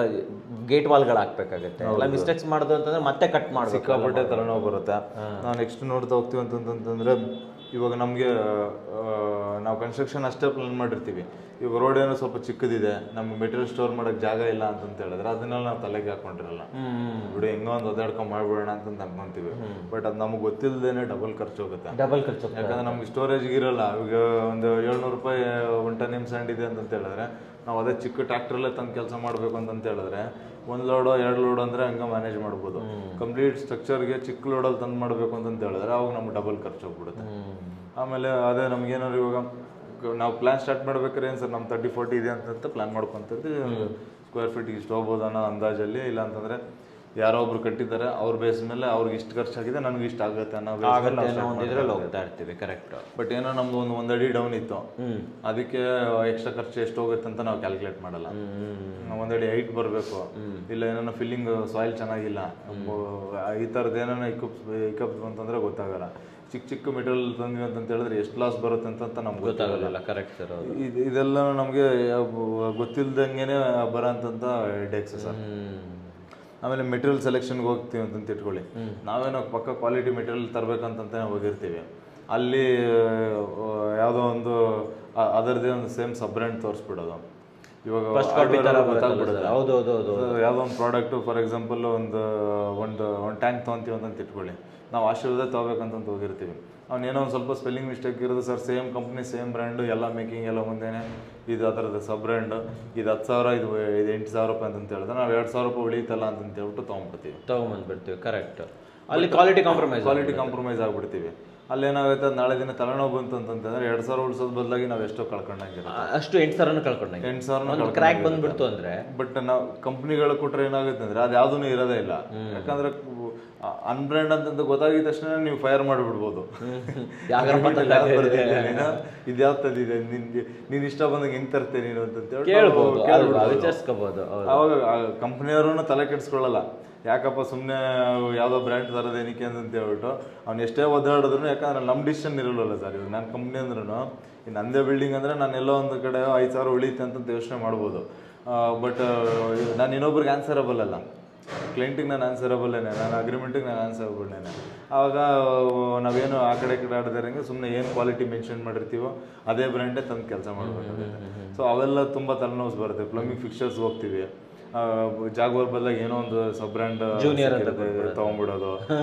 ಗೇಟ್ ವಾಲ್ಗಳು ಹಾಕ್ಬೇಕಾಗತ್ತೆ, ಎಲ್ಲ ಮಿಸ್ಟೇಕ್ಸ್ ಮಾಡೋದು ಅಂತಂದ್ರೆ ಮತ್ತೆ ಕಟ್ ಮಾಡಿ
ಸಿಕ್ಕಾಪಟ್ಟೆ ತಲೆನೋವು ಬರುತ್ತೆ. ನಾವು ನೆಕ್ಸ್ಟ್ ನೋಡ್ತಾ ಹೋಗ್ತೀವಿ ಅಂತಂತಂದ್ರೆ ಇವಾಗ ನಮಗೆ ನಾವು ಕನ್ಸ್ಟ್ರಕ್ಷನ್ ಅಷ್ಟೇ ಪ್ಲಾನ್ ಮಾಡಿರ್ತೀವಿ. ಇವಾಗ ರೋಡ್ ಏನೋ ಸ್ವಲ್ಪ ಚಿಕ್ಕದಿದೆ, ನಮ್ಗೆ ಮೆಟೀರಿಯಲ್ ಸ್ಟೋರ್ ಮಾಡೋಕ್ಕೆ ಜಾಗ ಇಲ್ಲ ಅಂತಂತ ಹೇಳಿದ್ರೆ ಅದನ್ನೆಲ್ಲ ನಾವು ತಲೆಗೆ ಹಾಕೊಂಡಿರಲ್ಲ, ಬಿಡು ಹೆಂಗೋ ಒಂದು ಒದ್ದಾಡ್ಕೊಂಡು ಮಾಡ್ಬಿಡೋಣ ಅಂತಂತ ಅನ್ಕೊಂತೀವಿ. ಬಟ್ ಅದು ನಮ್ಗೆ ಗೊತ್ತಿಲ್ಲದೇನೆ ಡಬಲ್ ಖರ್ಚು ಹೋಗುತ್ತೆ. ಯಾಕಂದ್ರೆ ನಮ್ಗೆ ಸ್ಟೋರೇಜ್ಗೆ ಇರಲ್ಲ. ಈಗ ಒಂದು 700 ರೂಪಾಯಿ 1 ಟನ್ ಸ್ಯಾಂಡ್ ಇದೆ ಅಂತಂತ ಹೇಳಿದ್ರೆ ನಾವು ಅದೇ ಚಿಕ್ಕ ಟ್ರ್ಯಾಕ್ಟ್ರಲ್ಲೇ ತಂದು ಕೆಲಸ ಮಾಡಬೇಕು ಅಂತಂತ ಹೇಳಿದ್ರೆ 1 ಲೋಡೋ 2 ಲೋಡ್ ಅಂದರೆ ಹಂಗೆ ಮ್ಯಾನೇಜ್ ಮಾಡ್ಬೋದು. ಕಂಪ್ಲೀಟ್ ಸ್ಟ್ರಕ್ಚರ್ಗೆ ಚಿಕ್ಕ ಲೋಡಲ್ಲಿ ತಂದು ಮಾಡಬೇಕು ಅಂತಂತ ಹೇಳಿದ್ರೆ ಅವಾಗ ನಮ್ಗೆ ಡಬಲ್ ಖರ್ಚು ಹೋಗ್ಬಿಡುತ್ತೆ. ಆಮೇಲೆ ಅದೇ ನಮ್ಗೇನಾದ್ರು ಇವಾಗ ನಾವು ಪ್ಲ್ಯಾನ್ ಸ್ಟಾರ್ಟ್ ಮಾಡ್ಬೇಕಾದ್ರೆ ಏನು ಸರ್ ನಮ್ಮ 30-40 ಇದೆ ಅಂತ ಪ್ಲ್ಯಾನ್ ಮಾಡ್ಕೊತಿರ್ತೀವಿ, ಸ್ಕ್ವೇರ್ ಫೀಟ್ ಇಷ್ಟು ಹೋಗ್ಬೋದು ಅನ್ನೋ ಅಂದಾಜಲ್ಲಿ. ಇಲ್ಲ ಅಂತಂದರೆ ಯಾರೋ ಒಬ್ರು ಕಟ್ಟಿದ್ದಾರೆ ಅವ್ರ ಬೇಸ್ ಮೇಲೆ ಅವ್ರಿಗೆ ಇಷ್ಟು ಖರ್ಚಾಗಿದೆ ನನಗೆ ಇಷ್ಟ ಆಗುತ್ತೆ ಅನ್ನೋ
ಆಗುತ್ತೆ ಅನ್ನೋ ಒಂದು ಇದ್ರಲ್ಲಿ ಹೋಗ್ತಾ ಇರ್ತೀವಿ. ಕರೆಕ್ಟ್.
ಬಟ್ ಏನೋ ನಮ್ದು ಒಂದು ಅಡಿ ಡೌನ್ ಇತ್ತು, ಅದಕ್ಕೆ ಎಕ್ಸ್ಟ್ರಾ ಖರ್ಚು ಎಷ್ಟು ಹೋಗುತ್ತೆ ಅಂತ ನಾವು ಕ್ಯಾಲ್ಕುಲೇಟ್ ಮಾಡಲ್ಲ. ಒಂದಡಿ ಹೈಟ್ ಬರಬೇಕು, ಇಲ್ಲ ಏನೋ ಫಿಲ್ಲಿಂಗ್ ಸಾಯಿಲ್ ಚೆನ್ನಾಗಿಲ್ಲ, ಈ ಥರದ್ದು ಏನೋ ಇಕಪ್ಸ್ ಬಂತಂದ್ರೆ ಗೊತ್ತಾಗಲ್ಲ. ಚಿಕ್ಕ ಚಿಕ್ಕ ಮೆಟೀರಿಯಲ್ ತಂದ್ವಿ ಅಂತ ಹೇಳಿದ್ರೆ ಎಷ್ಟು ಲಾಸ್ ಬರುತ್ತೆ ಅಂತ ನಮ್ಗೆ
ಗೊತ್ತಾಗಲ್ಲ. Correct sir.
ಇದೆಲ್ಲ ನಮಗೆ ಗೊತ್ತಿಲ್ದಂಗೆ ಬರೋಂಥ ಹೆಡ್ಏಕ್ಸ್ ಸರ್. ಆಮೇಲೆ ಮೆಟೀರಿಯಲ್ ಸೆಲೆಕ್ಷನ್ಗೆ ಹೋಗ್ತೀವಿ ಅಂತ ಇಟ್ಕೊಳ್ಳಿ, ನಾವೇನೋ ಪಕ್ಕ ಕ್ವಾಲಿಟಿ ಮೆಟೀರಿಯಲ್ ತರಬೇಕಂತ ಹೋಗಿರ್ತೀವಿ. ಅಲ್ಲಿ ಯಾವುದೋ ಒಂದು ಅದರದೇ ಒಂದು ಸೇಮ್ ಸಬ್ ಬ್ರ್ಯಾಂಡ್ ತೋರಿಸ್ಬಿಡೋದು. ಇವಾಗ ಗೊತ್ತಾಗ್ಬಿಡುತ್ತೆ ಯಾವುದೋ ಒಂದು ಪ್ರಾಡಕ್ಟು, ಫಾರ್ ಎಕ್ಸಾಂಪಲ್ ಒಂದು ಟ್ಯಾಂಕ್ ತೊಗೊತೀವಿ ಅಂತ ಇಟ್ಕೊಳ್ಳಿ, ನಾವು ಆಶೀರ್ವಾದ ತೊಗೋಬೇಕಂತ ಹೋಗಿರ್ತೀವಿ. ಏನೋ ಒಂದು ಸ್ವಲ್ಪ ಸ್ಪೆಲ್ಲಿಂಗ್ ಮಿಸ್ಟೇಕ್ ಇರೋದು, sir same company same brand ಎಲ್ಲ ಮೇಕಿಂಗ್ ಎಲ್ಲ ಮುಂದೆನೇ, ಇದು ಅದರದ್ದು ಸಬ್ ಬ್ರ್ಯಾಂಡು, ಇದು 10,000 ಇದು 8,000 ರೂಪಾಯಿ ಅಂತ ಹೇಳಿದ್ರೆ ನಾವು 2,000 ರೂಪಾಯಿ ಉಳಿತಲ್ಲ ಅಂತ ಹೇಳ್ಬಿಟ್ಟು
ತೊಗೊಂಬಂದ್ಬಿಡ್ತೀವಿ. ಕರೆಕ್ಟ್. ಅಲ್ಲಿ ಕ್ವಾಲಿಟಿ
ಕಾಂಪ್ರಮೈಸ್ ಆಗ್ಬಿಡ್ತೀವಿ. ಅಲ್ಲೇನಾಗುತ್ತೆ, ನಾಳೆ ದಿನ ತಲೆನೋವು ಬಂತು ಅಂತಂದ್ರೆ 2,000 ಉಳಿಸೋದು ಬದಲಾಗಿ ನಾವು ಎಷ್ಟೋ ಕಳ್ಕೊಂಡಂಗೆ
ಅಷ್ಟು 8,000 ಕಳ್ಕೊಂಡಂಗೆ
8,000
ಕ್ರ್ಯಾಕ್ ಬಂದ್ಬಿಡ್ತು ಅಂದ್ರೆ.
ಬಟ್ ನಾವು ಕಂಪ್ನಿಗಳು ಕೊಟ್ರೆ ಏನಾಗುತ್ತೆ ಅಂದ್ರೆ ಅದು ಯಾವುದೂ ಇರೋದೇ ಇಲ್ಲ. ಯಾಕಂದ್ರೆ ಅನ್ಬ್ರ್ಯಾಂಡ್ ಅಂತ ಗೊತ್ತಾಗಿದ ತಕ್ಷಣ ನೀವು ಫೈರ್ ಮಾಡಿಬಿಡ್ಬೋದು. ಇದ್ಯಾವ ತಂದಿದೆ, ನೀನ್ ಇಷ್ಟ ಬಂದಂಗೆ ಹೆಂಗ್ ತರ್ತೇನೆ ನೀನು ಅಂತ
ವಿಚಾರಿಸ್ಕೋಬಹುದು.
ಅವಾಗ ಕಂಪ್ನಿಯವ್ರೂ ತಲೆ ಕೆಡಿಸ್ಕೊಳ್ಳಲ್ಲ, ಯಾಕಪ್ಪ ಸುಮ್ಮನೆ ಯಾವುದೋ ಬ್ರ್ಯಾಂಡ್ ತರೋದೇನಕ್ಕೆ ಅಂತ ಹೇಳ್ಬಿಟ್ಟು ಅವ್ನು ಎಷ್ಟೇ ಒದ್ದಾಡಿದ್ರು. ಯಾಕಂದ್ರೆ ನಮ್ಮ ಡಿಸಿಷನ್ ಇರಲ್ಲ ಸರ್. ಇವಾಗ ನಾನು ಕಂಪ್ನಿ ಅಂದ್ರೂ ನಂದೇ ಬಿಲ್ಡಿಂಗ್ ಅಂದರೆ ನಾನು ಎಲ್ಲೋ ಒಂದು ಕಡೆ 5,000 ಉಳಿತೆ ಅಂತ ಯೋಚನೆ ಮಾಡ್ಬೋದು. ಬಟ್ ನಾನು ಇನ್ನೊಬ್ರಿಗೆ ಆನ್ಸರಬಲ್ ಅಲ್ಲ, ಕ್ಲೈಂಟಿಗೆ ನಾನು ಆನ್ಸರಬಲ್ಲೇನೆ, ನಾನು ಅಗ್ರಿಮೆಂಟಿಗೆ ನಾನು ಆನ್ಸರಬಲ್ಲೇನೆ. ಆವಾಗ ನಾವೇನು ಆ ಕಡೆ ಆಡದಿರಂಗೆ ಸುಮ್ಮನೆ ಏನು ಕ್ವಾಲಿಟಿ ಮೆನ್ಷನ್ ಮಾಡಿರ್ತೀವೋ ಅದೇ ಬ್ರ್ಯಾಂಡೇ ತಂದು ಕೆಲಸ ಮಾಡಬೇಕಾಗುತ್ತೆ. ಸೊ ಅವೆಲ್ಲ ತುಂಬ ತಲೆನೋವು ಬರುತ್ತೆ. ಪ್ಲಂಬಿಂಗ್ ಫಿಕ್ಚರ್ಸ್ ಹೋಗ್ತೀವಿ, ಜಾಗ್ವಾರ್ ಬದಲಾಗಿ ಏನೋ ಒಂದು ಸಬ್ ಬ್ರ್ಯಾಂಡ್
ಜೂನಿಯರ್
ತಗೊಂಡ್ಬಿಡೋದು,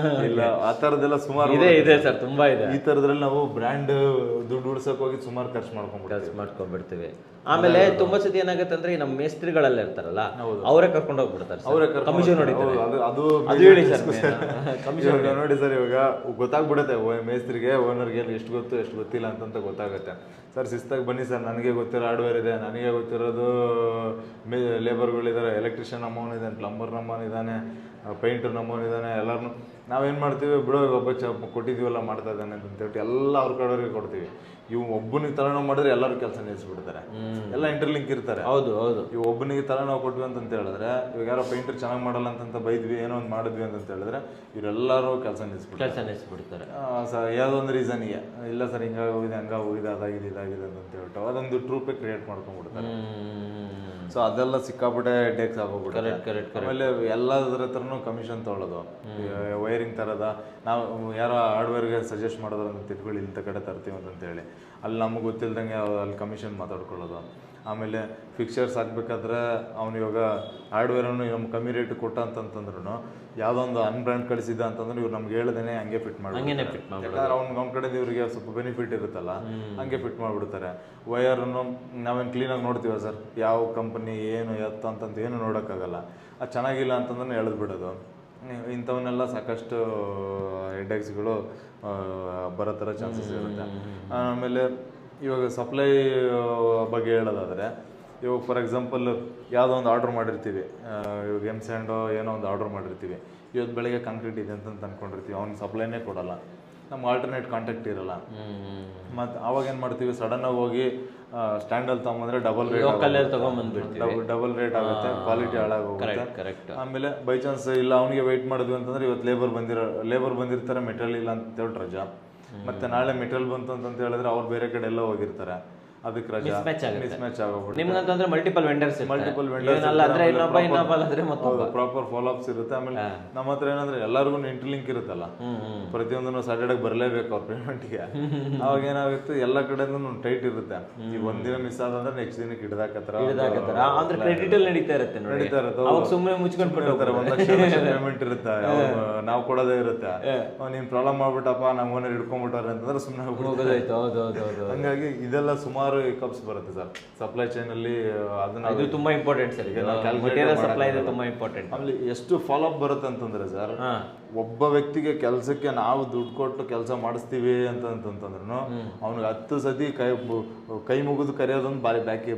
ಇಲ್ಲ ಆ ಥರದ್ದೆಲ್ಲ ಸುಮಾರು
ಇದೆ ಸರ್, ತುಂಬಾ ಇದೆ.
ಈ ಥರದ್ರಲ್ಲಿ ನಾವು ಬ್ರ್ಯಾಂಡ್ ದುಡ್ಡು ಉಳ್ಸಕ್ ಹೋಗಿ ಸುಮಾರು ಖರ್ಚು
ಮಾಡ್ಕೊಂಡ್ಬಿಡ್ತೀವಿ. ಆಮೇಲೆ ತುಂಬಾ ಸತಿ ಏನಾಗುತ್ತೆ ಅಂದ್ರೆ ನಮ್ಮ ಮೇಸ್ತ್ರಿಗಳೆಲ್ಲ ಇರ್ತಾರಲ್ಲ, ಅವರೇ ಕರ್ಕೊಂಡು ಹೋಗ್ಬಿಡ್ತಾರೆ, ಕಮಿಷನ್
ನೋಡಿ ಸರ್. ಇವಾಗ ಗೊತ್ತಾಗ್ಬಿಡುತ್ತೆ ಮೇಸ್ತ್ರಿಗೆ, ಓನರ್ಗೆ ಎಷ್ಟು ಗೊತ್ತು ಎಷ್ಟು ಗೊತ್ತಿಲ್ಲ ಅಂತ ಗೊತ್ತಾಗುತ್ತೆ. ಸರ್ ಶಿಸ್ತಾಗಿ ಬನ್ನಿ ಸರ್, ನನಗೆ ಗೊತ್ತಿರೋ ಹಾರ್ಡ್ವೇರ್ ಇದೆ, ನನಗೆ ಗೊತ್ತಿರೋದು ಲೇಬರ್ಗಳಿದ್ದಾರೆ, ಎಲೆಕ್ಟ್ರಿಷಿಯನ್ ನಮ್ಮವನು ಇದ್ದಾನೆ, ಪ್ಲಂಬರ್ ನಮ್ಮವನು ಇದ್ದಾನೆ, ಪೇಂಟರ್ ನಮ್ಮವನು ಇದ್ದಾನೆ. ಎಲ್ಲರೂ ನಾವೇನು ಮಾಡ್ತೀವಿ, ಬಿಡೋ ಒಬ್ಬ ಕೊಟ್ಟಿದ್ದೀವಲ್ಲ ಮಾಡ್ತಾ ಇದ್ದಾನೆ ಅಂತ ಹೇಳ್ಬಿಟ್ಟು ಎಲ್ಲ ಅವ್ರ ಕಡೆಯವ್ರಿಗೆ ಕೊಡ್ತೀವಿ. ಇವು ಒಬ್ಬನಿಗೆ ತಲೆನೋವು ಮಾಡಿದ್ರೆ ಎಲ್ಲರೂ ಕೆಲಸ ನಿಲ್ಲಿಸ್ಬಿಡ್ತಾರೆ, ಎಲ್ಲ ಇಂಟರ್ಲಿಂಕ್ ಇರ್ತಾರೆ.
ಹೌದು ಹೌದು.
ಇವು ಒಬ್ಬನಿಗೆ ತಲೆನೋವು ಕೊಟ್ವಿ ಅಂತ ಹೇಳಿದ್ರೆ, ಇವಾಗ ಯಾರೋ ಪೇಂಟರ್ ಚೆನ್ನಾಗಿ ಮಾಡಲ್ಲ ಅಂತ ಬೈದ್ವಿ, ಏನೋ ಒಂದು ಮಾಡಿದ್ವಿ ಅಂತ ಹೇಳಿದ್ರೆ ಇವರೆಲ್ಲರೂ ಕೆಲಸ ನಿಲ್ಲಿಸ್ಬಿಡ್ತಾರೆ. ಯಾವುದೋ ಒಂದು ರೀಸನ್ಗೆ, ಇಲ್ಲ ಸರ್ ಹಿಂಗಾಗೋಗಿದೆ ಹಂಗಾಗೋಗಿದೆ ಅದಾಗಿದೆ ಇದಾಗಿದೆ ಅಂತ ಹೇಳ್ಬಿಟ್ಟು ಅದೊಂದು ಟ್ರೂಪೇ ಕ್ರಿಯೇಟ್ ಮಾಡ್ಕೊಂಡ್ಬಿಡ್ತಾರೆ. ಸೊ ಅದೆಲ್ಲ ಸಿಕ್ಕಾಪಟ್ಟೆ ಹೆಡ್ಏಕ್ಸ್ ಆಗೋಗ್ಬಿಡುತ್ತೆ. ಆಮೇಲೆ ಎಲ್ಲದ್ರ ಹತ್ರನೂ ಕಮಿಷನ್ ತೊಗೊಳ್ಳೋದು, ವೈರಿಂಗ್ ಥರದ ನಾವು ಯಾರೋ ಹಾರ್ಡ್ವೇರ್ಗೆ ಸಜೆಸ್ಟ್ ಮಾಡೋದು ಅಂತ ತಿಳ್ಕೊಳ್ಳಿ, ಇಂಥ ಕಡೆ ತರ್ತೀವಿ ಅಂತೇಳಿ ಅಲ್ಲಿ ನಮಗೆ ಗೊತ್ತಿಲ್ದಂಗೆ ಅಲ್ಲಿ ಕಮಿಷನ್ ಮಾತಾಡ್ಕೊಳ್ಳೋದು. ಆಮೇಲೆ ಫಿಕ್ಚರ್ಸ್ ಹಾಕ್ಬೇಕಾದ್ರೆ ಅವ್ನು ಇವಾಗ ಹಾರ್ಡ್ವೇರನ್ನು ನಮ್ಗೆ ಕಮ್ಮಿ ರೇಟ್ ಕೊಟ್ಟ ಅಂತಂದ್ರೂ ಯಾವುದೋ ಒಂದು ಅನ್ಬ್ರ್ಯಾಂಡ್ ಕಳಿಸಿದ ಅಂತಂದ್ರೆ ಇವ್ರು ನಮ್ಗೆ ಹೇಳ್ದೇನೆ ಹಂಗೆ ಫಿಟ್ ಮಾಡ್ಬಿಡ್ತಾರೆ. ಯಾಕಂದ್ರೆ ಅವ್ನ ಕಡೆಯಿಂದ ಇವ್ರಿಗೆ ಸ್ವಲ್ಪ ಬೆನಿಫಿಟ್ ಇರುತ್ತಲ್ಲ, ಹಂಗೆ ಫಿಟ್ ಮಾಡಿಬಿಡ್ತಾರೆ. ವಯರನ್ನು ನಾವೇನು ಕ್ಲೀನಾಗಿ ನೋಡ್ತೀವ ಸರ್, ಯಾವ ಕಂಪನಿ ಏನು ಅಂತ ಏನು ನೋಡೋಕ್ಕಾಗಲ್ಲ. ಅದು ಚೆನ್ನಾಗಿಲ್ಲ ಅಂತಂದ್ರೆ ಎಳೆದ್ಬಿಡೋದು. ಇಂಥವನ್ನೆಲ್ಲ ಸಾಕಷ್ಟು ಹೆಡ್ಏಕ್ಸ್ಗಳು ಬರೋ ಥರ ಚಾನ್ಸಸ್ ಇರುತ್ತೆ. ಆಮೇಲೆ ಇವಾಗ ಸಪ್ಲೈ ಬಗ್ಗೆ ಹೇಳೋದಾದರೆ, ಇವಾಗ ಫಾರ್ ಎಕ್ಸಾಂಪಲ್ ಯಾವುದೋ ಒಂದು ಆರ್ಡ್ರ್ ಮಾಡಿರ್ತೀವಿ, ಇವಾಗ ಎಮ್ ಸ್ಯಾಂಡೋ ಏನೋ ಒಂದು ಆರ್ಡ್ರ್ ಮಾಡಿರ್ತೀವಿ, ಇವತ್ತು ಬೆಳಗ್ಗೆ ಕಾಂಕ್ರೀಟ್ ಇದೆ ಅಂತ ಅಂದ್ಕೊಂಡಿರ್ತೀವಿ, ಅವ್ನಿಗೆ ಸಪ್ಲೈನೇ ಕೊಡೋಲ್ಲ, ನಮ್ಗೆ ಆಲ್ಟರ್ನೇಟ್ ಕಾಂಟ್ಯಾಕ್ಟ್ ಇರೋಲ್ಲ. ಮತ್ತು ಅವಾಗ ಏನು ಮಾಡ್ತೀವಿ, ಸಡನ್ನಾಗಿ ಹೋಗಿ ಸ್ಟ್ಯಾಂಡಲ್ಲಿ ತೊಗೊಂಬಂದ್ರೆ ಡಬಲ್ ರೇಟ್ ಆಗುತ್ತೆ, ಕ್ವಾಲಿಟಿ ಹಾಳಾಗೋಗುತ್ತೆ. ಆಮೇಲೆ ಬೈ ಚಾನ್ಸ್ ಇಲ್ಲ ಅವನಿಗೆ ವೆಯ್ಟ್ ಮಾಡಿದ್ವಿ ಅಂತಂದ್ರೆ ಇವತ್ತು ಲೇಬರ್ ಬಂದಿರ್ತಾರೆ, ಮೆಟೀರಿಯಲ್ ಇಲ್ಲ ಅಂತ ಹೇಳ್ಬಿಟ್ಟು ರಜಾ, ಮತ್ತೆ ನಾಳೆ ಮೆಟೀರಿಯಲ್ ಬಂತು ಅಂತ ಹೇಳಿದ್ರೆ ಅವ್ರು ಬೇರೆ ಕಡೆ ಎಲ್ಲ ಹೋಗಿರ್ತಾರೆ, ಅದಕ್ಕೆ ರಜಾ ಮಿಸ್ಮ್ಯಾಚ್ ಆಗೋಗ್ಬಿಡುತ್ತೆ.
ನಿಮ್ಗಂತಂದ್ರೆ multiple vendors
proper follow ups ಇರುತ್ತೆ. ಆಮೇಲೆ ನಮ್ಮ ಹತ್ರ ಏನಂದ್ರೆ ಎಲ್ಲರಿಗೂ ಇಂಟರ್ಲಿಂಕ್ ಇರುತ್ತಲ್ಲ, ಪ್ರತಿಯೊಂದನ್ನು ಸ್ಯಾಟರ್ಡೇಗೆ ಬರಲೇಬೇಕು ಅವ್ರ ಪೇಮೆಂಟ್ಗೆ. ಅವಾಗ ಏನಾಗುತ್ತೆ, ಎಲ್ಲ ಕಡೆಯಿಂದ ಟೈಟ್ ಇರುತ್ತೆ. ಈ ಒಂದಿನ ಮಿಸ್ ಆದಂದ್ರೆ ನೆಕ್ಸ್ಟ್ ದಿನಕ್ಕೆ ಹಿಡ್ದಾಕತ್ತರ ನಡೀತಾ ಇರುತ್ತೆ. ಸುಮ್ಮನೆ ಮುಚ್ಕೊಂಡ್ಬಿಟ್ಟಿರ್ತಾರೆ, 1 ಲಕ್ಷ ಪೇಮೆಂಟ್ ಇರುತ್ತೆ, ನಾವು ಕೊಡೋದೇ ಇರುತ್ತೆ. ನೀನ್ ಪ್ರಾಬ್ಲಮ್ ಮಾಡ್ಬಿಟ್ಟಪ್ಪ, ನಮ್ಮ ಓನರ್ ಹಿಡ್ಕೊಂಡ್ಬಿಟ್ಟಾರೆ ಅಂತಂದ್ರೆ ಸುಮ್ಮನೆ ಹೋಗ್ಬಿಡುತ್ತೆ. ಹಂಗಾಗಿ ಇದೆಲ್ಲ ಸುಮಾರು ಸುಮಾರು ಕಪ್ಸ್ ಬರುತ್ತೆ ಸರ್ ಸಪ್ಲೈ ಚೈನ್ ಅಲ್ಲಿ. ಅದನ್ನ
ಇದು ತುಂಬಾ ಇಂಪಾರ್ಟೆಂಟ್ ಸರ್, ಮೆಟೀರಿಯಲ್ ಸಪ್ಲೈ ಇದೆ ತುಂಬಾ ಇಂಪಾರ್ಟೆಂಟ್.
ಅಲ್ಲಿ ಎಷ್ಟು ಫಾಲೋ ಅಪ್ ಬರುತ್ತೆ ಅಂತಂದ್ರೆ ಸರ್, ಒಬ್ಬ ವ್ಯಕ್ತಿಗೆ ಕೆಲಸಕ್ಕೆ ನಾವು ದುಡ್ಡು ಕೊಟ್ಟು ಕೆಲಸ ಮಾಡಿಸ್ತೀವಿ ಅಂತಂದ್ರೂ ಅವ್ನಿಗೆ 10 ಸತಿ ಕೈ ಮುಗಿದು ಕರೆಯೋದೊಂದು ಬಾಕಿ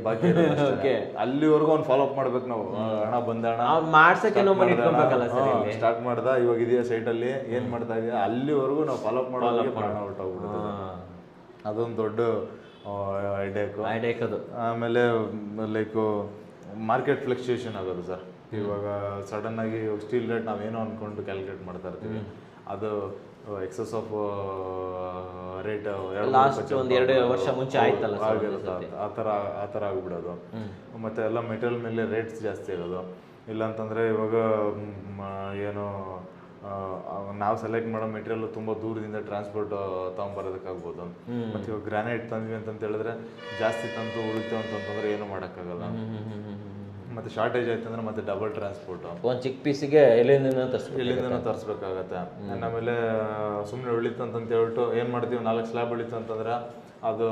ಅಲ್ಲಿವರೆಗೂ ಅವ್ನು ಫಾಲೋ ಅಪ್ ಮಾಡ್ಬೇಕು ನಾವು. ಹಣ ಬಂದ ಹಣ
ಮಾಡ್ಸಕ್ಕೆ
ಸ್ಟಾರ್ಟ್ ಮಾಡ್ದ, ಇವಾಗ ಇದೆಯಾ ಸೈಟ್ ಅಲ್ಲಿ ಏನ್ ಮಾಡ್ತಾ ಇದೆಯಾ, ಅಲ್ಲಿವರೆಗೂ ನಾವು ಫಾಲೋ ಅಪ್ ಮಾಡೋದಕ್ಕೆ ಪ್ರಾಣ ಹೊರಟೋಗ್ಬಿಡುತ್ತೆ. ಅದೊಂದು ದೊಡ್ಡ ಐಡಿಯಾಕ್ ಅದು. ಆಮೇಲೆ ಲೈಕ್ ಮಾರ್ಕೆಟ್ ಫ್ಲಕ್ಚುಯೇಷನ್ ಆಗೋದು ಸರ್. ಇವಾಗ ಸಡನ್ ಆಗಿ ಸ್ಟೀಲ್ ರೇಟ್ ನಾವೇನೋ ಅನ್ಕೊಂಡು ಕ್ಯಾಲ್ಕುಲೇಟ್ ಮಾಡ್ತಾ ಇರ್ತೀವಿ, ಅದು ಎಕ್ಸಸ್ ಆಫ್ ರೇಟ್
ಒಂದು 2 ವರ್ಷ ಮುಂಚೆ ಆಯ್ತಲ್ಲ
ಆ ಥರ ಆಗ್ಬಿಡೋದು. ಮತ್ತೆ ಎಲ್ಲ ಮೆಟೀರಿಯಲ್ ಮೇಲೆ ರೇಟ್ಸ್ ಜಾಸ್ತಿ ಆಗೋದು. ಇಲ್ಲಾಂತಂದ್ರೆ ಇವಾಗ ಏನು ನಾವು ಸೆಲೆಕ್ಟ್ ಮಾಡೋ ಮೆಟೀರಿಯಲ್ ತುಂಬ ದೂರದಿಂದ ಟ್ರಾನ್ಸ್ಪೋರ್ಟ್ ತೊಗೊಂಬರೋದಕ್ಕಾಗ್ಬೋದು. ಮತ್ತು ಇವಾಗ ಗ್ರಾನೈಟ್ ತಂದ್ವಿ ಅಂತ ಹೇಳಿದ್ರೆ ಜಾಸ್ತಿ ತಂದು ಉಳಿತು ಅಂತಂದ್ರೆ ಏನು ಮಾಡೋಕ್ಕಾಗಲ್ಲ. ಮತ್ತೆ ಶಾರ್ಟೇಜ್ ಆಯ್ತು ಅಂದ್ರೆ ಮತ್ತೆ ಡಬಲ್ ಟ್ರಾನ್ಸ್ಪೋರ್ಟ್,
ಒಂದು ಚಿಕ್ಕ ಪೀಸಿಗೆ ಎಲ್ಲಿಂದ
ತರಿಸ್ಬೇಕಾಗತ್ತೆ. ಆಮೇಲೆ ಸುಮ್ಮನೆ ಉಳಿತು ಅಂತ ಹೇಳ್ಬಿಟ್ಟು ಏನು ಮಾಡ್ತೀವಿ, 4 ಸ್ಲ್ಯಾಬ್ ಉಳಿತು ಅಂತಂದ್ರೆ ಅದು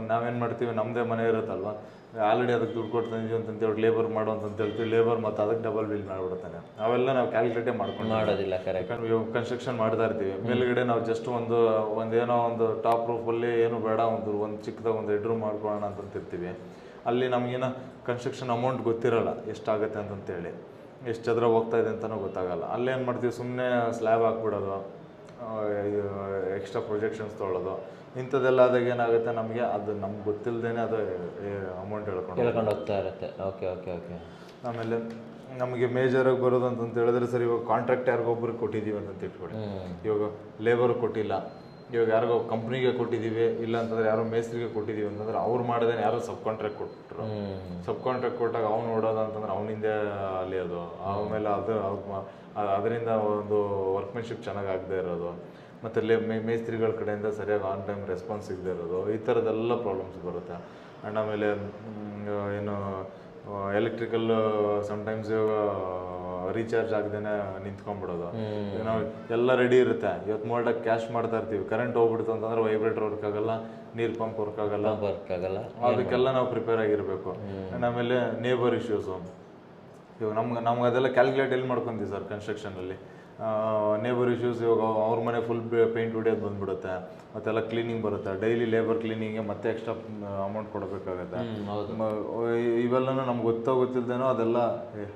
ನಾವೇನು ಮಾಡ್ತೀವಿ, ನಮ್ಮದೇ ಮನೆ ಇರುತ್ತಲ್ವ, ಆಲ್ರೆಡಿ ಅದಕ್ಕೆ ದುಡ್ಡು ಕೊಡ್ತೀವಿ ಅಂತ ಹೇಳ್ಬಿಟ್ಟು ಲೇಬರ್ ಮಾಡು ಅಂತ ಹೇಳ್ತೀವಿ, ಲೇಬರ್ ಮತ್ತು ಅದಕ್ಕೆ ಡಬಲ್ ಬಿಲ್ ಮಾಡಿಬಿಡ್ತಾನೆ. ಅವೆಲ್ಲ ನಾವು ಕ್ಯಾಲ್ಕುಲೇಟೇ ಮಾಡ್ಕೊಂಡು
ಮಾಡೋದಿಲ್ಲ.
ಯಾಕಂದ್ರೆ ಇವಾಗ ಕನ್ಸ್ಟ್ರಕ್ಷನ್ ಮಾಡ್ತಾ ಇರ್ತೀವಿ, ಮೇಲ್ಗಡೆ ನಾವು ಜಸ್ಟ್ ಒಂದೇನೋ ಒಂದು ಟಾಪ್ ರೂಫಲ್ಲಿ ಏನು ಬೇಡ, ಒಂದು ಚಿಕ್ಕದಾಗ ಒಂದು ಹೆಡ್ ರೂಮ್ ಮಾಡ್ಕೊಳ್ಳೋಣ ಅಂತಂತಿರ್ತೀವಿ. ಅಲ್ಲಿ ನಮಗೇನೋ ಕನ್ಸ್ಟ್ರಕ್ಷನ್ ಅಮೌಂಟ್ ಗೊತ್ತಿರಲ್ಲ ಎಷ್ಟಾಗುತ್ತೆ ಅಂತಂತೇಳಿ, ಎಷ್ಟು ಚದರ ಹೋಗ್ತಾ ಇದೆ ಅಂತಲೂ ಗೊತ್ತಾಗಲ್ಲ. ಅಲ್ಲೇನು ಮಾಡ್ತೀವಿ, ಸುಮ್ಮನೆ ಸ್ಲ್ಯಾಬ್ ಹಾಕ್ಬಿಡೋದು, ಎಕ್ಸ್ಟ್ರಾ ಪ್ರೊಜೆಕ್ಷನ್ಸ್ ತೊಗೊಳ್ಳೋದು, ಇಂಥದ್ದೆಲ್ಲ ಆದಾಗ ಏನಾಗುತ್ತೆ, ನಮಗೆ ಅದು ನಮ್ಗೆ ಗೊತ್ತಿಲ್ಲದೇನೆ ಅದು ಅಮೌಂಟ್ ಹೇಳ್ಕೊಂಡು
ಹೋಗ್ತಾ ಇರುತ್ತೆ. Okay okay okay.
ಆಮೇಲೆ ನಮಗೆ ಮೇಜರಾಗಿ ಬರೋದು ಅಂತಂತ ಹೇಳಿದ್ರೆ ಸರ್, ಇವಾಗ ಕಾಂಟ್ರಾಕ್ಟ್ ಯಾರಿಗೊಬ್ರಿಗೆ ಕೊಟ್ಟಿದ್ದೀವಿ ಅಂತ ಇಟ್ಕೊಳ್ಳಿ, ಇವಾಗ ಲೇಬರ್ ಕೊಟ್ಟಿಲ್ಲ, ಇವಾಗ ಯಾರಿಗೋ ಕಂಪ್ನಿಗೆ ಕೊಟ್ಟಿದ್ದೀವಿ, ಇಲ್ಲ ಅಂತಂದ್ರೆ ಯಾರೋ ಮೇಸ್ತ್ರಿಗೆ ಕೊಟ್ಟಿದ್ದೀವಿ ಅಂತಂದ್ರೆ ಅವ್ರು ಮಾಡಿದ್ರೆ ಯಾರೋ ಸಬ್ ಕಾಂಟ್ರಾಕ್ಟ್ ಕೊಟ್ಟರು. ಸಬ್ ಕಾಂಟ್ರಾಕ್ಟ್ ಕೊಟ್ಟಾಗ ಅವ್ನು ನೋಡೋದು ಅಂತಂದ್ರೆ ಅವನಿಂದ ಅಲ್ಲಿ ಅದು, ಆಮೇಲೆ ಅದರಿಂದ ಒಂದು ವರ್ಕ್ಮೆನ್ಶಿಪ್ ಚೆನ್ನಾಗಿ ಆಗದೆ ಇರೋದು, ಮತ್ತು ಮೇಸ್ತ್ರಿಗಳ ಕಡೆಯಿಂದ ಸರಿಯಾಗಿ ಆನ್ ಟೈಮ್ ರೆಸ್ಪಾನ್ಸ್ ಸಿಗದೆ ಇರೋದು, ಈ ಥರದ್ದೆಲ್ಲ ಪ್ರಾಬ್ಲಮ್ಸ್ ಬರುತ್ತೆ. ಆ್ಯಂಡ್ ಆಮೇಲೆ ಏನು ಎಲೆಕ್ಟ್ರಿಕಲ್ ಸಮ್ಟೈಮ್ಸ್ ರೀಚಾರ್ಜ್ ಆಗದೇ ನಿಂತ್ಕೊಂಡ್ಬಿಡೋದು. ನಾವು ಎಲ್ಲ ರೆಡಿ ಇರುತ್ತೆ, ಇವತ್ತು ಮೋಲ್ಡಾಗಿ ಕ್ಯಾಶ್ ಮಾಡ್ತಾ ಇರ್ತೀವಿ, ಕರೆಂಟ್ ಹೋಗ್ಬಿಡ್ತು ಅಂತಂದ್ರೆ ವೈಬ್ರೇಟರ್ ವರ್ಕ್ ಆಗಲ್ಲ, ನೀರು ಪಂಪ್ ವರ್ಕ್ ಆಗಲ್ಲ, ಅದಕ್ಕೆಲ್ಲ ನಾವು ಪ್ರಿಪೇರ್ ಆಗಿರಬೇಕು. ಆ್ಯಂಡ್ ಆಮೇಲೆ ನೇಬರ್ ಇಶ್ಯೂಸು, ಇವಾಗ ನಮ್ಗೆ ಅದೆಲ್ಲ ಕ್ಯಾಲ್ಕುಲೇಟ್ ಎಲ್ಲಿ ಮಾಡ್ಕೊತೀವಿ ಸರ್ ಕನ್ಸ್ಟ್ರಕ್ಷನಲ್ಲಿ. ನೇಬರ್ ಇಶ್ಯೂಸ್, ಇವಾಗ ಅವ್ರ ಮನೆ ಫುಲ್ ಪೇಂಟ್ ಹೊಡಿಯೋದು ಬಂದ್ಬಿಡುತ್ತೆ, ಮತ್ತೆಲ್ಲ ಕ್ಲೀನಿಂಗ್ ಬರುತ್ತೆ, ಡೈಲಿ ಲೇಬರ್ ಕ್ಲೀನಿಂಗ್ಗೆ ಮತ್ತೆ ಎಕ್ಸ್ಟ್ರಾ ಅಮೌಂಟ್ ಕೊಡಬೇಕಾಗತ್ತೆ. ಇವೆಲ್ಲನೂ ನಮ್ಗೆ ಗೊತ್ತಿಲ್ದೇನೋ ಅದೆಲ್ಲ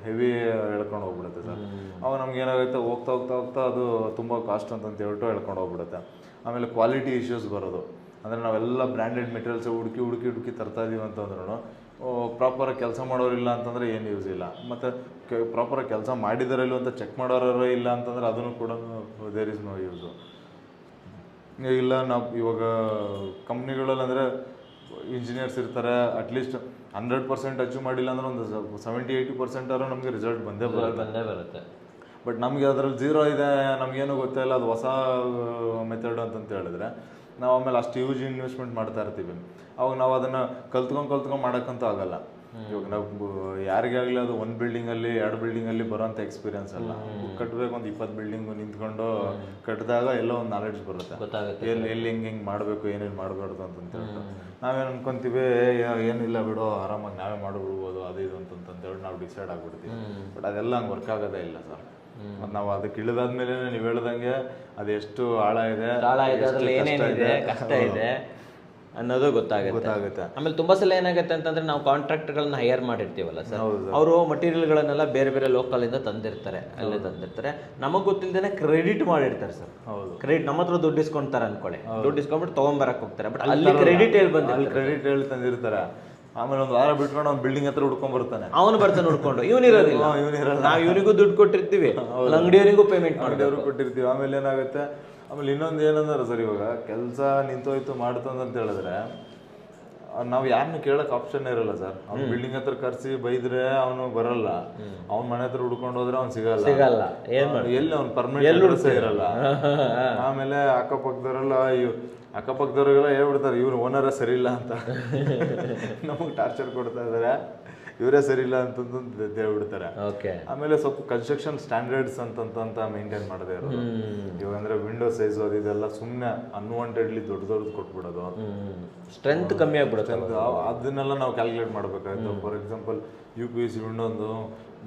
ಹೆವಿ ಹೇಳ್ಕೊಂಡು ಹೋಗ್ಬಿಡುತ್ತೆ ಸರ್. ಅವಾಗ ನಮ್ಗೆ ಏನಾಗುತ್ತೆ, ಹೋಗ್ತಾ ಹೋಗ್ತಾ ಹೋಗ್ತಾ ಅದು ತುಂಬ ಕಾಸ್ಟ್ ಅಂತಂತ ಹೇಳ್ಬಿಟ್ಟು ಹೇಳ್ಕೊಂಡು ಹೋಗ್ಬಿಡುತ್ತೆ. ಆಮೇಲೆ ಕ್ವಾಲಿಟಿ ಇಶ್ಯೂಸ್ ಬರೋದು, ಅಂದರೆ ನಾವೆಲ್ಲ ಬ್ರ್ಯಾಂಡೆಡ್ ಮೆಟೀರಿಯಲ್ಸ್ ಹುಡುಕಿ ತರ್ತಾ ಇದೀವಿ ಅಂತಂದ್ರೂ ಪ್ರಾಪರಾಗಿ ಕೆಲಸ ಮಾಡೋರಿಲ್ಲ ಅಂತಂದರೆ ಏನು ಯೂಸ್ ಇಲ್ಲ, ಮತ್ತು ಪ್ರಾಪರಾಗಿ ಕೆಲಸ ಮಾಡಿದಾರಲ್ಲ ಅಂತ ಚೆಕ್ ಮಾಡೋರು ಇಲ್ಲ ಅಂತಂದ್ರೆ ಅದನ್ನು ಕೂಡ ದೇರ್ ಇಸ್ ನೋ ಯೂಸು. ಇಲ್ಲ ನಾವು ಇವಾಗ ಕಂಪ್ನಿಗಳಲ್ಲಿ ಅಂದರೆ ಇಂಜಿನಿಯರ್ಸ್ ಇರ್ತಾರೆ, ಅಟ್ಲೀಸ್ಟ್ 100% ಅಚೀವ್ ಮಾಡಿಲ್ಲ ಅಂದ್ರೆ ಒಂದು 70-80% ಆದ್ರೂ ನಮಗೆ ರಿಸಲ್ಟ್ ಬಂದೇ ಬರುತ್ತೆ. ಬಟ್ ನಮಗೆ ಅದರಲ್ಲಿ 0 ಇದೆ, ನಮಗೇನು ಗೊತ್ತಿಲ್ಲ, ಅದು ಹೊಸ ಮೆಥಡ್ ಅಂತಂತ ಹೇಳಿದ್ರೆ ನಾವು ಆಮೇಲೆ ಅಷ್ಟು ಯೂಸ್ ಇನ್ವೆಸ್ಟ್ಮೆಂಟ್ ಮಾಡ್ತಾ ಇರ್ತೀವಿ. ಅವಾಗ ನಾವು ಅದನ್ನು ಕಲ್ತ್ಕೊಂಡು ಮಾಡೋಕ್ಕಂತೂ ಆಗಲ್ಲ. ಇವಾಗ ನಾವು ಯಾರಿಗಾಗಲಿ ಅದು 1 ಬಿಲ್ಡಿಂಗಲ್ಲಿ 2 ಬಿಲ್ಡಿಂಗಲ್ಲಿ ಬರೋಂಥ ಎಕ್ಸ್ಪೀರಿಯನ್ಸ್ ಅಲ್ಲ, ಕಟ್ಟಬೇಕು ಒಂದು 20 ಬಿಲ್ಡಿಂಗು ನಿಂತ್ಕೊಂಡು ಕಟ್ಟಿದಾಗ ಎಲ್ಲೋ ಒಂದು ನಾಲೆಡ್ಜ್ ಬರುತ್ತೆ, ಎಲ್ಲಿ ಹೆಂಗೆ ಮಾಡಬೇಕು, ಏನೇನು ಮಾಡಬಾರ್ದು ಅಂತಂತೇಳ್ಬಿಟ್ಟು. ನಾವೇನು ಅನ್ಕೊಂತೀವಿ, ಏನಿಲ್ಲ ಬಿಡು ಆರಾಮಾಗಿ ನಾವೇ ಮಾಡಿಬಿಡ್ಬೋದು ಅದು ಇದು ಅಂತಂತೇಳಿ ನಾವು ಡಿಸೈಡ್ ಆಗಿಬಿಡ್ತೀವಿ. ಬಟ್ ಅದೆಲ್ಲ ಹಂಗೆ ವರ್ಕ್ ಆಗೋದೇ ಇಲ್ಲ ಸರ್. ಮತ್ತು ನಾವು ಅದಕ್ಕೆ ಇಳಿದಾದ್ಮೇಲೆ ನೀವು ಹೇಳ್ದಂಗೆ ಅದೆಷ್ಟು ಆಳ ಇದೆ,
ಏನೇನಿದೆ, ಕಷ್ಟ ಇದೆ ಅನ್ನೋದು ಗೊತ್ತಾಗುತ್ತೆ. ಆಮೇಲೆ ತುಂಬಾ ಸಲ ಏನಾಗುತ್ತೆ ಅಂತಂದ್ರೆ ನಾವು ಕಾಂಟ್ರಾಕ್ಟರ್ಗಳನ್ನ ಹೈಯರ್ ಮಾಡಿರ್ತೀವಲ್ಲ ಸರ್, ಅವರು ಮಟೀರಿಯಲ್ಗಳನ್ನೆಲ್ಲ ಬೇರೆ ಬೇರೆ ಲೋಕಲ್ ಇಂದ ತಂದಿರ್ತಾರೆ, ಅಲ್ಲೇ ತಂದಿರ್ತಾರೆ, ನಮಗ್ ಗೊತ್ತಿಲ್ದೇನೆ ಕ್ರೆಡಿಟ್ ಮಾಡಿರ್ತಾರೆ ಸರ್. ಕ್ರೆಡಿಟ್ ನಮ್ಮ ಹತ್ರ ದುಡ್ಡು ಇಸ್ಕೊಂತಾರೆ ಅನ್ಕೊಳ್ಳಿ, ದುಡ್ಡು ಇಸ್ಕೊಂಡ್ಬಿಟ್ಟು ತಗೊಂಬರಕ್ ಹೋಗ್ತಾರೆ, ಬಟ್ ಅಲ್ಲಿ ಕ್ರೆಡಿಟ್
ಹೇಳಿ ತಂದಿರ್ತಾರೆ. ಆಮೇಲೆ ಒಂದು ವಾರ ಬಿಟ್ಕೊಂಡು ಅವ್ನು ಬಿಲ್ಡಿಂಗ್ ಹತ್ರ ಹುಡ್ಕೊಂಡ್ ಬರ್ತಾನೆ,
ಅವನು ಬರ್ತಾನೆ ಹುಡ್ಕೊಂಡು, ಇವನಿರೋದಿಲ್ಲ, ನಾವು ಇವನಿಗೂ ದುಡ್ಡು ಕೊಟ್ಟಿರ್ತೀವಿ, ಅಂಗಡಿಯವರಿಗೂ ಪೇಮೆಂಟ್ ಮಾಡಿದವರು
ಕೊಟ್ಟಿರ್ತೀವಿ. ಆಮೇಲೆ ಏನಾಗುತ್ತೆ, ಆಮೇಲೆ ಇನ್ನೊಂದು ಏನಂದ್ರೆ ಸರ್, ಇವಾಗ ಕೆಲಸ ನಿಂತೋಯ್ತು ಮಾಡ್ತು ಅಂತ ಹೇಳಿದ್ರೆ ನಾವು ಯಾರನ್ನು ಕೇಳಕ್ ಆಪ್ಷನ್ ಇರಲ್ಲ ಸರ್. ಅವ್ನು ಬಿಲ್ಡಿಂಗ್ ಹತ್ರ ಕರ್ಸಿ ಬೈದ್ರೆ ಅವನು ಬರಲ್ಲ, ಅವ್ನ ಮನೆ ಹತ್ರ ಹುಡ್ಕೊಂಡು ಹೋದ್ರೆ ಅವ್ನು ಸಿಗಲ್ಲ, ಎಲ್ಲಿ ಅವ್ನು ಪರ್ಮನೆಂಟ್ ಇರಲ್ಲ. ಆಮೇಲೆ ಅಕ್ಕಪಕ್ಕದವ್ರಿಗೆಲ್ಲ ಹೇಳ್ಬಿಡ್ತಾರೆ, ಇವ್ರು ಓನರೇ ಸರಿ ಇಲ್ಲ ಅಂತ ನಮಗೆ ಟಾರ್ಚರ್ ಕೊಡ್ತಾ ಇದ್ದಾರೆ. ಇವರೇ ಸರಿ ಇಲ್ಲ ಅಂತಂದು ಹೇಳ್ಬಿಡ್ತಾರೆ.
ಓಕೆ.
ಆಮೇಲೆ ಸ್ವಲ್ಪ ಕನ್ಸ್ಟ್ರಕ್ಷನ್ ಸ್ಟ್ಯಾಂಡರ್ಡ್ಸ್ ಅಂತಂತ ಮೇಂಟೈನ್ ಮಾಡದೇ ಇರೋದು. ಇವಾಗ ಅಂದ್ರೆ ವಿಂಡೋ ಸೈಜು ಅದು ಇದೆಲ್ಲ ಸುಮ್ಮನೆ ಅನ್ವಾಂಟೆಡ್ಲಿ ದೊಡ್ಡದು ಕೊಟ್ಬಿಡೋದು,
ಸ್ಟ್ರೆಂತ್ ಕಮ್ಮಿ ಆಗ್ಬಿಡುತ್ತೆ.
ಅದನ್ನೆಲ್ಲ ನಾವು ಕ್ಯಾಲ್ಕುಲೇಟ್ ಮಾಡ್ಬೇಕಾಯ್ತು. ಫಾರ್ ಎಕ್ಸಾಂಪಲ್ UPVC ವಿಂಡೋ ಒಂದು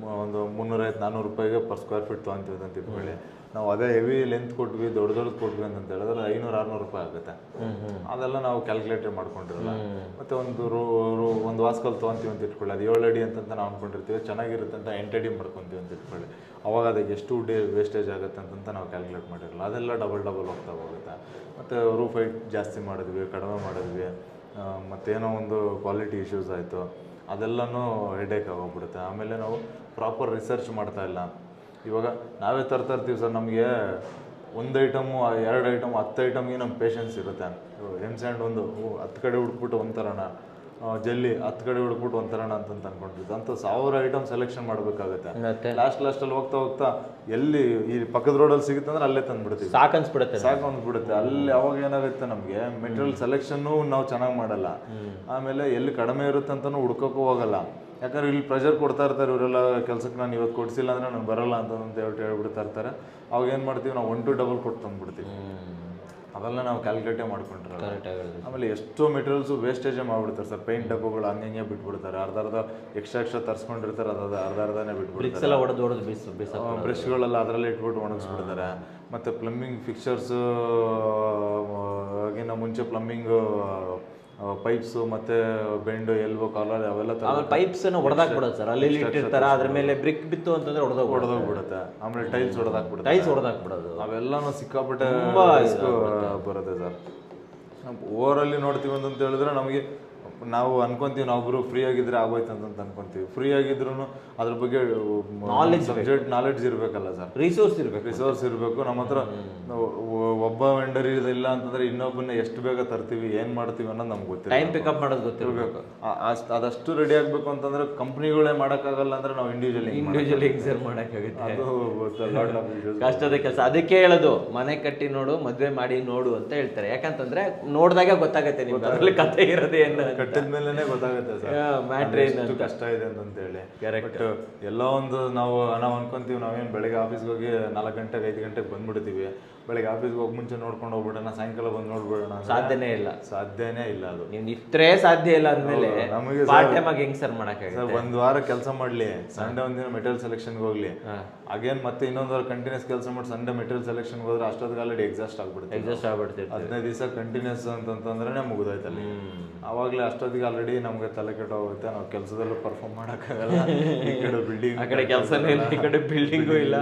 350-400 ರೂಪಾಯಿಗೆ ಪರ್ ಸ್ಕ್ವೇರ್ ಫೀಟ್ ತೊಗೊಂತೀವಿ ಅಂತ ಇಟ್ಕೊಳ್ಳಿ. ನಾವು ಅದೇ ಹೆವಿ ಲೆಂತ್ ಕೊಟ್ವಿ, ದೊಡ್ಡದು ಕೊಟ್ವಿ ಅಂತ ಹೇಳಿದ್ರೆ 500-600 ರೂಪಾಯಿ ಆಗುತ್ತೆ. ಅದೆಲ್ಲ ನಾವು ಕ್ಯಾಲ್ಕುಲೇಟ್ ಮಾಡ್ಕೊಂಡಿರಲ್ಲ. ಮತ್ತೆ ಒಂದು ವಾಸ್ಕಲ್ ತೊಗೊಂತೀವಿ ಅಂತ ಇಟ್ಕೊಳ್ಳಿ, ಅದು 7 ಅಡಿ ಅಂತ ನಾವು ಅನ್ಕೊಂಡಿರ್ತೀವಿ, ಚೆನ್ನಾಗಿರುತ್ತೆ ಅಂತ 8 ಅಡಿ ಮಾಡ್ಕೊತೀವಿ ಅಂತ ಇಟ್ಕೊಳ್ಳಿ. ಅವಾಗ ಅದಕ್ಕೆ ಎಷ್ಟು ವೇಸ್ಟೇಜ್ ಆಗುತ್ತೆ ಅಂತ ನಾವು ಕ್ಯಾಲ್ಕುಲೇಟ್ ಮಾಡಿರಲ್ಲ. ಅದೆಲ್ಲ ಡಬಲ್ ಹೋಗ್ತಾ ಹೋಗುತ್ತೆ. ಮತ್ತು ರೂಫ್ ಹೈಟ್ ಜಾಸ್ತಿ ಮಾಡಿದ್ವಿ, ಕಡಿಮೆ ಮಾಡಿದ್ವಿ, ಮತ್ತೇನೋ ಒಂದು ಕ್ವಾಲಿಟಿ ಇಶ್ಯೂಸ್ ಆಯಿತು, ಅದೆಲ್ಲನೂ ಹೆಡೇಕ್ ಆಗೋಗ್ಬಿಡುತ್ತೆ. ಆಮೇಲೆ ನಾವು ಪ್ರಾಪರ್ ರಿಸರ್ಚ್ ಮಾಡ್ತಾ ಇಲ್ಲ. ಇವಾಗ ನಾವೇ ತರ್ತೀವಿ ಸರ್, ನಮಗೆ 1 ಐಟಮು 2 ಐಟಮ್ 10 ಐಟಮ್ಗೆ ನಮ್ಮ ಪೇಷನ್ಸ್ ಇರುತ್ತೆ. ಎಮ್ಸ್ಯಾಂಡ್ 10 ಕಡೆ ಹುಡುಕ್ಬಿಟ್ಟು ಒಂಥರನ, ಜಲ್ಲಿ 10 ಕಡೆ ಹುಡುಕ್ಬಿಟ್ಟು ಒಂಥರನ ಅಂತ ಅನ್ಕೊಂಡಿರ್ತೀವಿ. ಅಂತ 1000 ಐಟಮ್ ಸೆಲೆಕ್ಷನ್ ಮಾಡಬೇಕಾಗುತ್ತೆ. ಲಾಸ್ಟಲ್ಲಿ ಹೋಗ್ತಾ ಎಲ್ಲಿ ಈ ಪಕ್ಕದ ರೋಡಲ್ಲಿ ಸಿಗುತ್ತೆ ಅಂದ್ರೆ ಅಲ್ಲೇ ತಂದುಬಿಡ್ತೀವಿ. ಸಾಕು ಅನ್ಸ್ಬಿಡುತ್ತೆ. ಅಲ್ಲಿ ಅವಾಗ ಏನಾಗುತ್ತೆ, ನಮಗೆ ಮೆಟೀರಿಯಲ್ ಸೆಲೆಕ್ಷನ್ನು ನಾವು ಚೆನ್ನಾಗಿ ಮಾಡಲ್ಲ. ಆಮೇಲೆ ಎಲ್ಲಿ ಕಡಿಮೆ ಇರುತ್ತೆ ಅಂತಲೂ ಹುಡ್ಕೋಕ್ಕೂ ಹೋಗಲ್ಲ. ಯಾಕಂದ್ರೆ ಇಲ್ಲಿ ಪ್ರೆಷರ್ ಕೊಡ್ತಾ ಇರ್ತಾರೆ ಇವರೆಲ್ಲ, ಕೆಲಸಕ್ಕೆ ನಾನು ಇವತ್ತು ಕೊಡಿಸಿಲ್ಲ ಅಂದರೆ ನಾನು ಬರಲ್ಲ ಅಂತ ಹೇಳ್ಬಿಡ್ತಾ ಇರ್ತಾರೆ. ಅವಾಗ ಏನು ಮಾಡ್ತೀವಿ, ನಾವು 1 to double ಕೊಟ್ಟು ತಂದುಬಿಡ್ತೀವಿ. ಅವೆಲ್ಲ ನಾವು ಕ್ಯಾಲ್ಕುಲೇಟೇ ಮಾಡ್ಕೊಂಡಿರಲ್ಲ. ಆಮೇಲೆ ಎಷ್ಟೋ ಮೆಟೀರಿಯಲ್ಸು ವೇಸ್ಟೇಜೇ ಮಾಡಿಬಿಡ್ತಾರೆ ಸರ್. ಪೇಂಟ್ ಡಬ್ಬಗಳು ಹಂಗೆ ಬಿಟ್ಬಿಡ್ತಾರೆ, ಅರ್ಧ ಎಕ್ಸ್ಟ್ರಾ ತರಿಸ್ಕೊಂಡಿರ್ತಾರೆ, ಅರ್ಧನೇ ಬಿಟ್ಬಿಡ್ತಾರೆ. ಬ್ರಷ್ಗಳೆಲ್ಲ ಅದರಲ್ಲೇ ಇಟ್ಬಿಟ್ಟು ಒಣಗಿಸ್ಬಿಡ್ತಾರೆ. ಮತ್ತು ಪ್ಲಂಬಿಂಗ್ ಫಿಕ್ಚರ್ಸು ಆಗಿನ ಮುಂಚೆ ಪ್ಲಂಬಿಂಗ್ ಪೈಪ್ಸು ಮತ್ತೆ ಬೆಂಡು ಎಲ್ಬೋ ಕಾಲರ್ ಅವೆಲ್ಲ
ಪೈಪ್ಸ್ ಹೊಡೆದಾಕ್ಬಿಡೋದು ಸರ್. ಅಲ್ಲಿ ಇಟ್ಟಿರ್ತಾರೆ, ಅದ್ರ ಮೇಲೆ ಬ್ರಿಕ್ ಬಿತ್ತು ಅಂತಂದ್ರೆ ಹೊಡೆದೋಗ್ಬಿಡುತ್ತೆ.
ಆಮೇಲೆ ಟೈಲ್ಸ್ ಹೊಡೆದಾಕ್ಬಿಡೋದು. ಅವೆಲ್ಲನೂ ಸಿಕ್ಕಾಪಟ್ಟೆ ಬರುತ್ತೆ ಸರ್. ಓವರಲ್ಲಿ ನೋಡ್ತೀವಿ ಅಂತ ಹೇಳಿದ್ರೆ ನಮಗೆ ನಾವು ಅನ್ಕೊಂತೀವಿ, ನಾವೊಬ್ರು ಫ್ರೀ ಆಗಿದ್ರೆ ಆಗೋಯ್ತು ಅಂತ ಅನ್ಕೊಂತೀವಿ. ಫ್ರೀ ಆಗಿದ್ರು ಅದ್ರ ಬಗ್ಗೆ ಸಬ್ಜೆಕ್ಟ್ ನಾಲೆಡ್ಜ್ ಇರಬೇಕಲ್ಲ ಸರ್. ರಿಸೋರ್ಸ್ ಇರಬೇಕು ನಮ್ಮ ಹತ್ರ. ಒಬ್ಬ ವೆಂಡರ್ ಇಲ್ಲ ಅಂತಂದ್ರೆ ಇನ್ನೊಬ್ಬನ ಎಷ್ಟು ಬೇಗ ತರ್ತೀವಿ, ಏನ್ ಮಾಡ್ತೀವಿ ಅನ್ನೋದು ನಮ್ಗೆ ಗೊತ್ತಿಲ್ಲ. ಟೈಮ್ ಪಿಕಪ್ ಮಾಡೋದು ಗೊತ್ತಿರಬೇಕು. ಅದಷ್ಟು ರೆಡಿ ಆಗ್ಬೇಕು ಅಂತಂದ್ರೆ ಕಂಪ್ನಿಗಳೇ ಮಾಡೋಕ್ಕಾಗಲ್ಲ ಅಂದ್ರೆ ನಾವು ಇಂಡಿವಿಜುವಲಿ ಎಕ್ಸರ್ ಮಾಡೋಕ್ಕಾಗುತ್ತೆ. ಅದು ಕಷ್ಟದ ಕೆಲಸ. ಅದಕ್ಕೆ ಹೇಳೋದು, ಮನೆ ಕಟ್ಟಿ ನೋಡು, ಮದುವೆ ಮಾಡಿ ನೋಡು ಅಂತ ಹೇಳ್ತಾರೆ. ಯಾಕಂತಂದ್ರೆ ನೋಡಿದಾಗ ಗೊತ್ತಾಗತ್ತೆ ನಿಮ್ಗೆ ಅದರಲ್ಲಿ ಕಥೆ ಇರೋದೇನು. ಕಟ್ಟಿದ್ಮೇಲೆ ಗೊತ್ತಾಗುತ್ತೆ ಸರ್ ಮ್ಯಾಟ್ರ್ ಏನು ಕಷ್ಟ ಇದೆ ಅಂತ ಹೇಳಿ. ಕರೆಕ್ಟ್. ಎಲ್ಲೋ ಒಂದು ನಾವು ಅನ್ಕೊಂತೀವಿ, ನಾವೇನು ಬೆಳಗ್ಗೆ ಆಫೀಸ್ಗೆ ಹೋಗಿ 4 ಗಂಟೆಗೆ 5 ಗಂಟೆಗೆ ಬಂದ್ಬಿಡ್ತೀವಿ. ಬೆಳಗ್ಗೆ ಆಫೀಸ್ಗೆ ಹೋಗಿ ಮುಂಚೆ ನೋಡ್ಕೊಂಡು ಹೋಗ್ಬಿಡೋಣ, ಸಾಯಂಕಾಲ ಬಂದು ನೋಡ್ಬಿಡೋಣ, ಸಾಧ್ಯನೇ ಇಲ್ಲ. ಅದು ನೀವು ನಿತ್ರೆ ಸಾಧ್ಯ ಇಲ್ಲ ಅಂದಮೇಲೆ ನಮಗೆ ಪಾರ್ಟ್ ಟೈಮ್ ಆಗಿ ಹೆಂಗ್ ಸರ್ ಮಾಡಕ್ಕೆ ಸರ್? 1 ವಾರ ಕೆಲಸ ಮಾಡ್ಲಿ, ಸಂಡೇ ಒಂದಿನ ಮೆಟೀರಿಯಲ್ ಸೆಲೆಕ್ಷನ್ಗೆ ಹೋಗ್ಲಿ, ಅಗೇನ್ ಮತ್ತೆ ಇನ್ನೊಂದು ವಾರ ಕಂಟಿನ್ಯೂಸ್ ಕೆಲಸ ಮಾಡಿ ಸಂಡೇ ಮೆಟೀರಿಯಲ್ ಸೆಲೆಕ್ಷನ್ಗೆ ಹೋದ್ರೆ ಅಷ್ಟೊತ್ತಿಗೆ ಆಲ್ರೆಡಿ ಎಕ್ಸಾಸ್ಟ್ ಆಗ್ಬಿಡುತ್ತೆ. 15 ದಿವಸ ಕಂಟಿನ್ಯೂಸ್ ಅಂತಂದ್ರೆ ಮುಗಿದೋಯ್ತಲ್ಲಿ. ಆವಾಗಲೇ ಅಷ್ಟೊತ್ತಿಗೆ ಆಲ್ರೆಡಿ ನಮ್ಗೆ ತಲೆ ಕೆಟ್ಟೋಗುತ್ತೆ. ನಾವು ಕೆಲಸದಲ್ಲೂ ಪರ್ಫಾರ್ಮ್ ಮಾಡೋಕ್ಕಾಗಲ್ಲ. ಈ ಕಡೆ ಬಿಲ್ಡಿಂಗ್, ಆ ಕಡೆ ಕೆಲಸನೂ ಇಲ್ಲ, ಈ ಕಡೆ ಬಿಲ್ಡಿಂಗು ಇಲ್ಲ,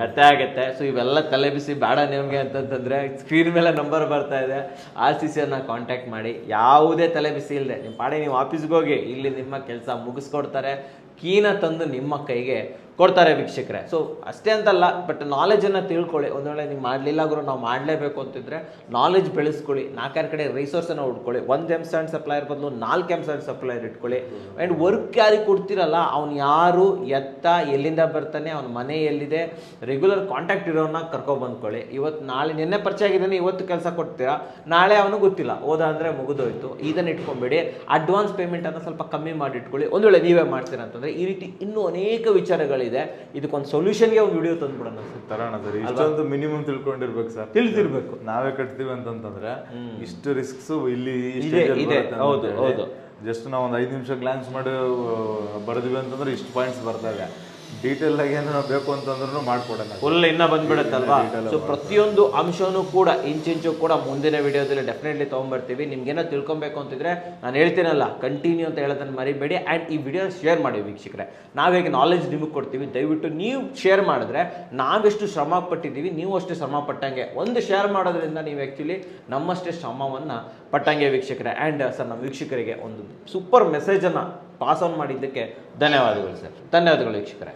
ಕತೆ ಆಗುತ್ತೆ. ಸೊ ಇವೆಲ್ಲ ತಲೆ ಬಿಸಿ ಬೇಡ ನಿಮಗೆ ಅಂತಂತಂದ್ರೆ ಸ್ಕ್ರೀನ್ ಮೇಲೆ ನಂಬರ್ ಬರ್ತಾ ಇದೆ, RCCನ ಕಾಂಟ್ಯಾಕ್ಟ್ ಮಾಡಿ. ಯಾವುದೇ ತಲೆ ಬಿಸಿ ಇಲ್ಲದೆ ನಿಮ್ಮ ಪಾಡೆ ನೀವು ಆಫೀಸ್ಗೆ ಹೋಗಿ ಇಲ್ಲಿ ನಿಮ್ಮ ಕೆಲಸ ಮುಗಿಸ್ಕೊಡ್ತಾರೆ, ಕೀನ ತಂದು ನಿಮ್ಮ ಕೈಗೆ ಕೊಡ್ತಾರೆ ವೀಕ್ಷಕರೇ. ಸೊ ಅಷ್ಟೇ ಅಂತಲ್ಲ, ಬಟ್ ನಾಲೆಜನ್ನು ತಿಳ್ಕೊಳ್ಳಿ. ಒಂದು ವೇಳೆ ನೀವು ಮಾಡಲಿಲ್ಲ ಗುರು ನಾವು ಮಾಡಲೇಬೇಕು ಅಂತಿದ್ರೆ ನಾಲೆಜ್ ಬೆಳೆಸ್ಕೊಳ್ಳಿ. 4 ಕಡೆ ರಿಸೋರ್ಸನ್ನು ಹುಡ್ಕೊಳ್ಳಿ. 1 ಎಮ್ಸ್ಯಾಂಡ್ ಸಪ್ಲೈಯರ್ ಬದಲು 4 ಎಮ್ಸ್ಯಾಂಡ್ ಸಪ್ಲೈಯರ್ ಇಟ್ಕೊಳ್ಳಿ. ಆ್ಯಂಡ್ ವರ್ಕ್ ಯಾರಿಗೆ ಕೊಡ್ತಿರಲ್ಲ ಅವ್ನು ಯಾರು, ಎತ್ತ, ಎಲ್ಲಿಂದ ಬರ್ತಾನೆ, ಅವ್ನ ಮನೆ ಎಲ್ಲಿದೆ, ರೆಗ್ಯುಲರ್ ಕಾಂಟ್ಯಾಕ್ಟ್ ಇರೋನ್ನ ಕರ್ಕೊಬಂದ್ಕೊಳ್ಳಿ. ನಿನ್ನೆ ಪರಿಚಯ ಆಗಿದ್ದಾನೆ, ಇವತ್ತು ಕೆಲಸ ಕೊಡ್ತೀರಾ, ನಾಳೆ ಅವನು ಗೊತ್ತಿಲ್ಲ, ಹೋದ ಅಂದರೆ ಮುಗಿದೋಯ್ತು. ಇದನ್ನು ಇಟ್ಕೊಂಬೇಡಿ. ಅಡ್ವಾನ್ಸ್ ಪೇಮೆಂಟನ್ನು ಸ್ವಲ್ಪ ಕಮ್ಮಿ ಮಾಡಿ ಇಟ್ಕೊಳ್ಳಿ. ಒಂದು ವೇಳೆ ನೀವೇ ಮಾಡ್ತೀರಾ ಅಂತಂದರೆ ಈ ರೀತಿ ಇನ್ನೂ ಅನೇಕ ವಿಚಾರಗಳಿದೆ. ಇದಕ್ಕೊಂದು ಸೊಲ್ಯೂಷನ್ಗೆ ಒಂದು ವಿಡಿಯೋ ತಂದ್ಬಿಡೋಣ ತರೋಣ ಸರ್. ಇಷ್ಟೊಂದು ಮಿನಿಮಮ್ ತಿಳ್ಕೊಂಡಿರ್ಬೇಕು ಸರ್, ತಿಳಿದಿರ್ಬೇಕು. ನಾವೇ ಕಟ್ತೀವಿ ಅಂತಂತಂದ್ರೆ ಇಷ್ಟು ರಿಸ್ಕ್ಸ್ ಇಲ್ಲಿ ಇದೆ. ಹೌದು. ಜಸ್ಟ್ ನಾವು ಒಂದು 5 ನಿಮಿಷ ಗ್ಲಾನ್ಸ್ ಮಾಡಿ ಬರ್ದಿವಿ ಅಂತಂದ್ರೆ ಇಷ್ಟು ಪಾಯಿಂಟ್ಸ್ ಬರ್ತವೆ. ಡೀಟೇಲ್ ಆಗಿ ಏನು ಬೇಕು ಅಂತಂದ್ರೂ ಮಾಡ್ಕೊಡೋಣ, ಫುಲ್ ಇನ್ನ ಬಂದ್ಬಿಡುತ್ತಲ್ವಾ. ಸೊ ಪ್ರತಿಯೊಂದು ಅಂಶನೂ ಕೂಡ ಇಂಚು ಕೂಡ ಮುಂದಿನ ವಿಡಿಯೋದಲ್ಲಿ ಡೆಫಿನೆಟ್ಲಿ ತೊಗೊಂಡ್ಬರ್ತೀವಿ. ನಿಮ್ಗೇನೋ ತಿಳ್ಕೊಬೇಕು ಅಂತಿದ್ರೆ ನಾನು ಹೇಳ್ತೀನಲ್ಲ, ಕಂಟಿನ್ಯೂ ಅಂತ ಹೇಳೋದನ್ನು ಮರಿಬೇಡಿ. ಆ್ಯಂಡ್ ಈ ವಿಡಿಯೋ ಶೇರ್ ಮಾಡಿ ವೀಕ್ಷಕರೇ. ನಾವು ಹೇಗೆ ನಾಲೆಜ್ ನಿಮಗೆ ಕೊಡ್ತೀವಿ, ದಯವಿಟ್ಟು ನೀವು ಶೇರ್ ಮಾಡಿದ್ರೆ ನಾವೆಷ್ಟು ಶ್ರಮ ಪಟ್ಟಿದ್ದೀವಿ ನೀವು ಅಷ್ಟೇ ಶ್ರಮ ಪಟ್ಟಂಗೆ. ಒಂದು ಶೇರ್ ಮಾಡೋದ್ರಿಂದ ನೀವು ಆ್ಯಕ್ಚುಲಿ ನಮ್ಮಷ್ಟೇ ಶ್ರಮವನ್ನು ಪಟ್ಟಂಗೆ ವೀಕ್ಷಕರೇ. ಆ್ಯಂಡ್ ಸರ್ ನಮ್ಮ ವೀಕ್ಷಕರಿಗೆ ಒಂದು ಸೂಪರ್ ಮೆಸೇಜನ್ನು ಪಾಸ್ ಆನ್ ಮಾಡಿದ್ದಕ್ಕೆ ಧನ್ಯವಾದಗಳು ಸರ್. ಧನ್ಯವಾದಗಳು ವೀಕ್ಷಕರೇ.